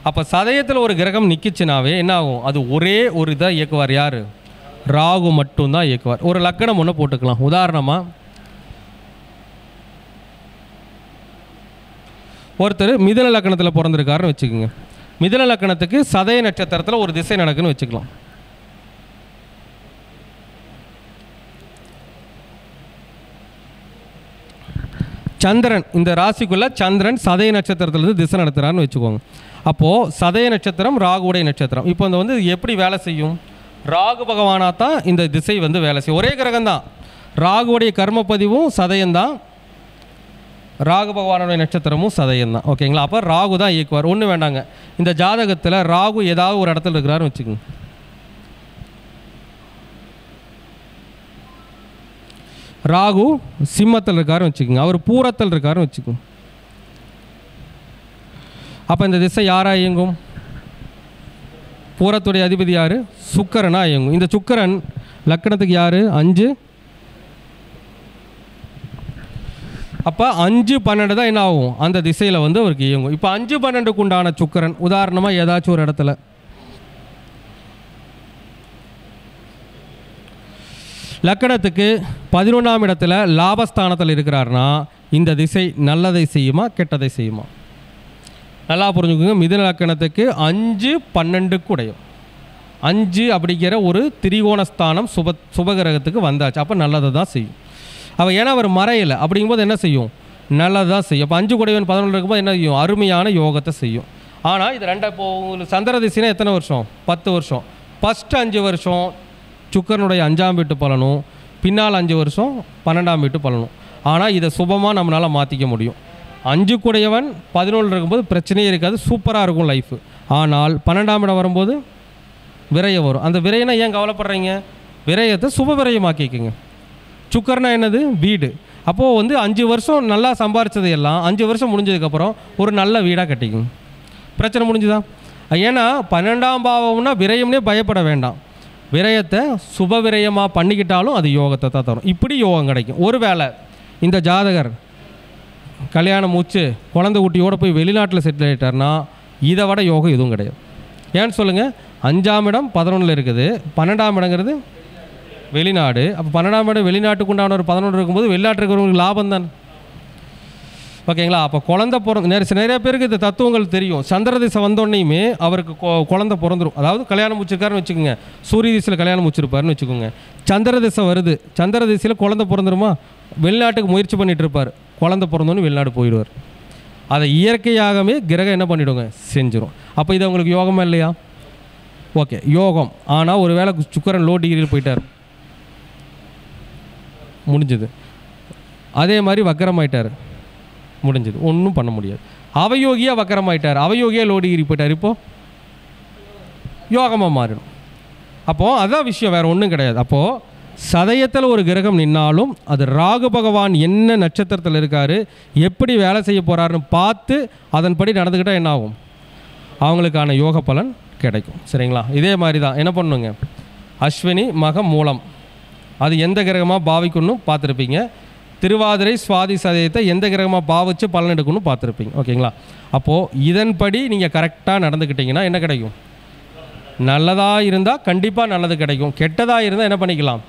அப்போ சதயத்தில் ஒரு கிரகம் நிற்கிச்சுனாவே என்ன ஆகும்? அது ஒரே ஒரு இதை இயக்குவார். யார்? ராகு மட்டும்தான் இயக்குவார். ஒரு லக்கணம் ஒன்று போட்டுக்கலாம். உதாரணமாக ஒருத்தர் மிதுன லக்கணத்தில் பிறந்திருக்காருன்னு வச்சுக்கோங்க. மிதுன லக்கணத்துக்கு சதய நட்சத்திரத்தில் ஒரு திசை நடக்குன்னு வச்சுக்கலாம். சந்திரன் இந்த ராசிக்குள்ளே சந்திரன் சதய நட்சத்திரத்துலேருந்து திசை நடத்துகிறான்னு வச்சுக்கோங்க. அப்போது சதய நட்சத்திரம் ராகுடைய நட்சத்திரம். இப்போ இந்த வந்து எப்படி வேலை செய்யும்? ராகு பகவானாக தான் இந்த திசை வந்து வேலை செய்யும். ஒரே கிரகம் தான். ராகுடைய கர்மப்பதிவும் சதயம்தான், ராகு பகவானுடைய நட்சத்திரமும் சதயம்தான். ஓகேங்களா? அப்போ ராகு தான் இயக்குவார். ஒன்றும் வேண்டாங்க, இந்த ஜாதகத்தில் ராகு ஏதாவது ஒரு இடத்துல இருக்கிறாருன்னு வச்சுக்கோங்க. ராகு சிம்மத்தில் இருக்காருன்னு வச்சுக்கோங்க, அவர் பூரத்தில் இருக்காருன்னு வச்சுக்கோங்க. அப்போ இந்த திசை யாராக இயங்கும்? பூரத்துடைய அதிபதி யார்? சுக்கிரனாக இயங்கும். இந்த சுக்கிரன் லக்கணத்துக்கு யார்? 5. அப்போ 5, 12 தான் என்ன ஆகும்? அந்த திசையில் வந்து அவருக்கு இயங்கும். இப்போ 5, 12க்கு உண்டான சுக்கிரன் உதாரணமாக ஏதாச்சும் ஒரு இடத்துல லக்கணத்துக்கு 11ஆம் இடத்துல லாபஸ்தானத்தில் இருக்கிறார்னா இந்த திசை நல்லதை செய்யுமா கிட்டதை செய்யுமா? நல்லா புரிஞ்சுக்கோங்க. மிதுன லக்கணத்துக்கு 5, 12 உடையும். 5 அப்படிங்கிற ஒரு திரிகோணஸ்தானம் சுபகிரகத்துக்கு வந்தாச்சு. அப்போ நல்லதை தான் செய்யும். அவள் ஏன்னா அவர் மறையலை அப்படிங்கும்போது என்ன செய்யும்? நல்லது தான் செய்யும். அப்போ 5 குடையவன் 11 இருக்கும்போது என்ன செய்யும்? அருமையான யோகத்தை செய்யும். ஆனால் இது இப்போ உங்களுக்கு சந்திர திசைனா எத்தனை வருஷம்? 10 வருஷம். ஃபஸ்ட்டு 5 வருஷம் சுக்கரனுடைய 5ஆம் வீட்டு பலனும், பின்னால் 5 வருஷம் 12ஆம் வீட்டு பலனும். ஆனால் இதை சுபமாக நம்மளால் மாற்றிக்க முடியும். 5 குடையவன் 11 இருக்கும்போது பிரச்சனையே இருக்காது, சூப்பராக இருக்கும் லைஃபு. ஆனால் 12ஆம் இடம் வரும்போது விரயம் வரும். அந்த விரயனை ஏன் கவலைப்படுறீங்க? விரயத்தை சுப விரயமாக்கிக்குங்க. சுக்கரனா என்னது? வீடு. அப்போது வந்து 5 வருஷம் நல்லா சம்பாரிச்சது எல்லாம் 5 வருஷம் முடிஞ்சதுக்கப்புறம் ஒரு நல்ல வீடாக கட்டிக்குங்க. பிரச்சனை முடிஞ்சுதா? ஏன்னா 12ஆம் பாவம்னா விரயம்னே பயப்பட வேண்டாம். விரயத்தை சுப விரயமாக பண்ணிக்கிட்டாலும் அது யோகத்தை தான் தரும். இப்படி யோகம் கிடைக்கும். ஒருவேளை இந்த ஜாதகர் கல்யாணம் மூச்சு குழந்தை குட்டியோடு போய் வெளிநாட்டில் செட்டில் ஆகிட்டார்னா இதை விட யோகம் எதுவும் கிடையாது. ஏன்னு சொல்லுங்கள்? 5ஆம் இடம் 11 இருக்குது, 12ஆம் இடங்கிறது வெளிநாடு. அப்போ 12ஆம் இடம் வெளிநாட்டுக்கு உண்டான ஒரு 11 இருக்கும்போது வெளிநாட்டு இருக்கிறவங்களுக்கு லாபம் தான். ஓகேங்களா? அப்போ குழந்தை நிறைய பேருக்கு இந்த தத்துவங்கள் தெரியும். சந்திர திசை வந்தோடனையுமே அவருக்கு குழந்தை பிறந்துடும். அதாவது கல்யாணம் முடிச்சிருக்காருன்னு வச்சுக்கோங்க, சூரிய திசையில் கல்யாணம் முடிச்சிருப்பாருன்னு வச்சுக்கோங்க. சந்திர திசை வருது, சந்திர திசையில் குழந்தை பிறந்துருமா? வெளிநாட்டுக்கு முயற்சி பண்ணிகிட்டு இருப்பார், குழந்தை பிறந்தோன்னு வெளிநாடு போயிடுவார். அதை இயற்கையாகவே கிரகம் என்ன பண்ணிவிடுங்க? செஞ்சிடும். அப்போ இது அவங்களுக்கு யோகமா இல்லையா? ஓகே, யோகம். ஆனால் ஒரு வேளை சுக்கரன் லோ டிகிரியில் போயிட்டார், முடிஞ்சது. அதே மாதிரி வக்கரமாயிட்டார், முடிஞ்சது. ஒன்றும் பண்ண முடியாது. அவயோகியாக வக்கரமாயிட்டார், அவயோகியாக லோ டிகிரி போயிட்டார், இப்போது யோகமாக மாறிடும். அப்போது அதான் விஷயம், வேறு ஒன்றும் கிடையாது. அப்போது சதயத்தில் ஒரு கிரகம் நின்னாலும் அது ராகு பகவான் என்ன நட்சத்திரத்தில் இருக்கார், எப்படி வேலை செய்ய போகிறாருன்னு பார்த்து அதன்படி நடந்துக்கிட்டால் என்ன ஆகும்? அவங்களுக்கான யோக பலன் கிடைக்கும். சரிங்களா? இதே மாதிரி தான் என்ன பண்ணுங்க, அஸ்வினி மகம் மூலம் அது எந்த கிரகமாக பாவிக்கணும் பார்த்துருப்பீங்க. திருவாதிரை சுவாதி சதயத்தை எந்த கிரகமாக பாவிச்சு பலன் எடுக்கணும் பார்த்துருப்பீங்க. ஓகேங்களா? அப்போது இதன்படி நீங்கள் கரெக்டாக நடந்துக்கிட்டிங்கன்னா என்ன கிடைக்கும்? நல்லதாக இருந்தால் கண்டிப்பாக நல்லது கிடைக்கும். கெட்டதாக இருந்தால் என்ன பண்ணிக்கலாம்?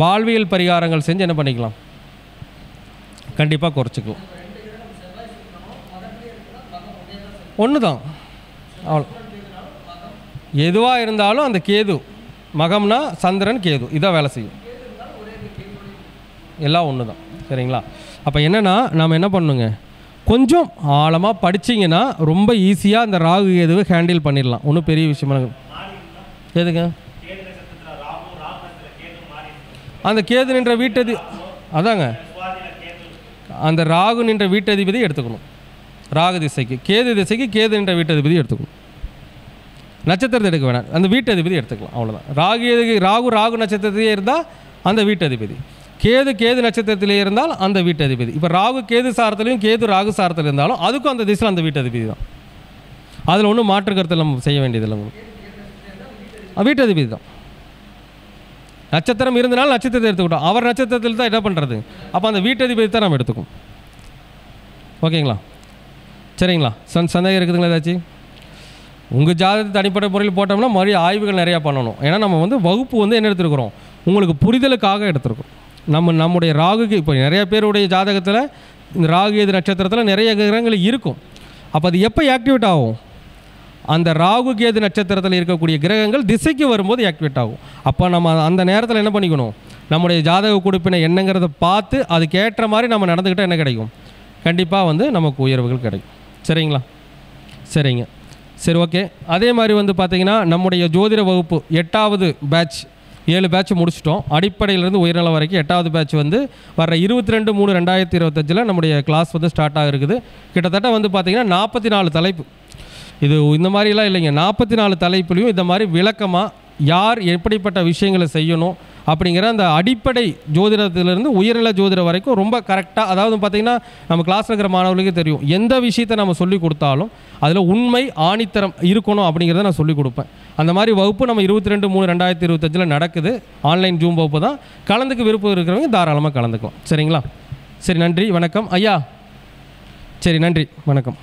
வாழ்வியல் பரிகாரங்கள் செஞ்சு என்ன பண்ணிக்கலாம்? கண்டிப்பாக குறைச்சிக்கலாம். ஒன்று தான், அவ்வளோ. எதுவாக இருந்தாலும் அந்த கேது மகம்னா சந்திரன் கேது இதான் வேலை செய்யும். எல்லாம் ஒன்று தான். சரிங்களா? அப்போ என்னென்னா நம்ம என்ன பண்ணுங்க, கொஞ்சம் ஆழமாக படிச்சிங்கன்னா ரொம்ப ஈஸியாக அந்த ராகு கேதுவை ஹேண்டில் பண்ணிடலாம். ஒன்றும் பெரிய விஷயமா எதுங்க அந்த கேது நின்ற வீட்டதி அதாங்க அந்த ராகு நின்ற வீட்டதிபதி எடுத்துக்கணும். ராகு திசைக்கு கேது திசைக்கு கேது நின்ற வீட்டதிபதி எடுத்துக்கணும். நட்சத்திரத்தை எடுக்க வேணாம், அந்த வீட்டதிபதி எடுத்துக்கலாம். அவ்வளோதான். ராகு நட்சத்திரத்திலே இருந்தால் அந்த வீட்டதிபதி, கேது நட்சத்திரத்திலே இருந்தால் அந்த வீட்டதிபதி. இப்போ ராகு கேது சாரத்துலையும் கேது ராகு சாரத்தில் இருந்தாலும் அதுக்கும் அந்த திசையில் அந்த வீட்டதிபதி தான். அதில் ஒன்றும் மாற்று கருத்தில் நம்ம செய்ய வேண்டியதில்லை. வீட்டதிபதி தான். நட்சத்திரம் இருந்தனால நட்சத்திரத்தை எடுத்துக்கிட்டோம், அவர் நட்சத்திரத்தில் தான் என்ன பண்ணுறது? அப்போ அந்த வீட்டதிபதி தான் நம்ம எடுத்துக்கும். ஓகேங்களா? சரிங்களா? சந்தேகம் இருக்குதுங்களா ஏதாச்சும்? உங்கள் ஜாதகத்தை தனிப்பட்ட முறையில் போட்டோம்னா மறுபடியும் ஆய்வுகள் நிறையா பண்ணணும். ஏன்னா நம்ம வந்து வகுப்பு வந்து என்ன எடுத்துருக்குறோம், உங்களுக்கு புரிதலுக்காக எடுத்துருக்கோம். நம்முடைய ராகுக்கு இப்போ நிறைய பேருடைய ஜாதகத்தில் இந்த ராகு கேது நட்சத்திரத்தில் நிறைய கிரகங்கள் இருக்கும். அப்போ அது எப்போ ஆக்டிவேட் ஆகும்? அந்த ராகு கேது நட்சத்திரத்தில் இருக்கக்கூடிய கிரகங்கள் திசைக்கு வரும்போது ஆக்டிவேட் ஆகும். அப்போ நம்ம அந்த நேரத்தில் என்ன பண்ணிக்கணும், நம்முடைய ஜாதக குறிப்பினை என்னங்கிறத பார்த்து அதுக்கேற்ற மாதிரி நம்ம நடந்துக்கிட்டால் என்ன கிடைக்கும்? கண்டிப்பாக வந்து நமக்கு உயர்வுகள் கிடைக்கும். சரிங்களா? சரிங்க. சரி, ஓகே. அதே மாதிரி வந்து பார்த்திங்கன்னா நம்முடைய ஜோதிட வகுப்பு 8வது பேட்ச் 7 பேட்ச் முடிச்சிட்டோம். அடிப்படையிலேருந்து உயர்நிலை வரைக்கும் 8வது பேட்ச் வந்து வர 22/3/2025 நம்முடைய கிளாஸ் வந்து ஸ்டார்ட் ஆக இருக்குது. கிட்டத்தட்ட வந்து பார்த்திங்கன்னா 44 தலைப்பு. இது இந்த மாதிரிலாம் இல்லைங்க, 44 தலைப்புலையும் இந்த மாதிரி விளக்கமாக யார் எப்படிப்பட்ட விஷயங்களை செய்யணும் அப்படிங்கிற அந்த அடிப்படை ஜோதிடத்திலிருந்து உயர்நிலை ஜோதிடம் வரைக்கும் ரொம்ப கரெக்டாக, அதாவது பார்த்திங்கன்னா நம்ம கிளாஸில் இருக்கிற மாணவர்களுக்கே தெரியும், எந்த விஷயத்தை நம்ம சொல்லிக் கொடுத்தாலும் அதில் உண்மை ஆணித்தரம் இருக்கணும் அப்படிங்கிறத நான் சொல்லிக் கொடுப்பேன். அந்த மாதிரி வகுப்பு நம்ம 22/3/2025 நடக்குது. ஆன்லைன் ஜூம் வகுப்பு தான். கலந்துக்கு விருப்பம் இருக்கிறவங்க தாராளமாக கலந்துக்கலாம். சரிங்களா? சரி, நன்றி, வணக்கம் ஐயா. சரி, நன்றி, வணக்கம்.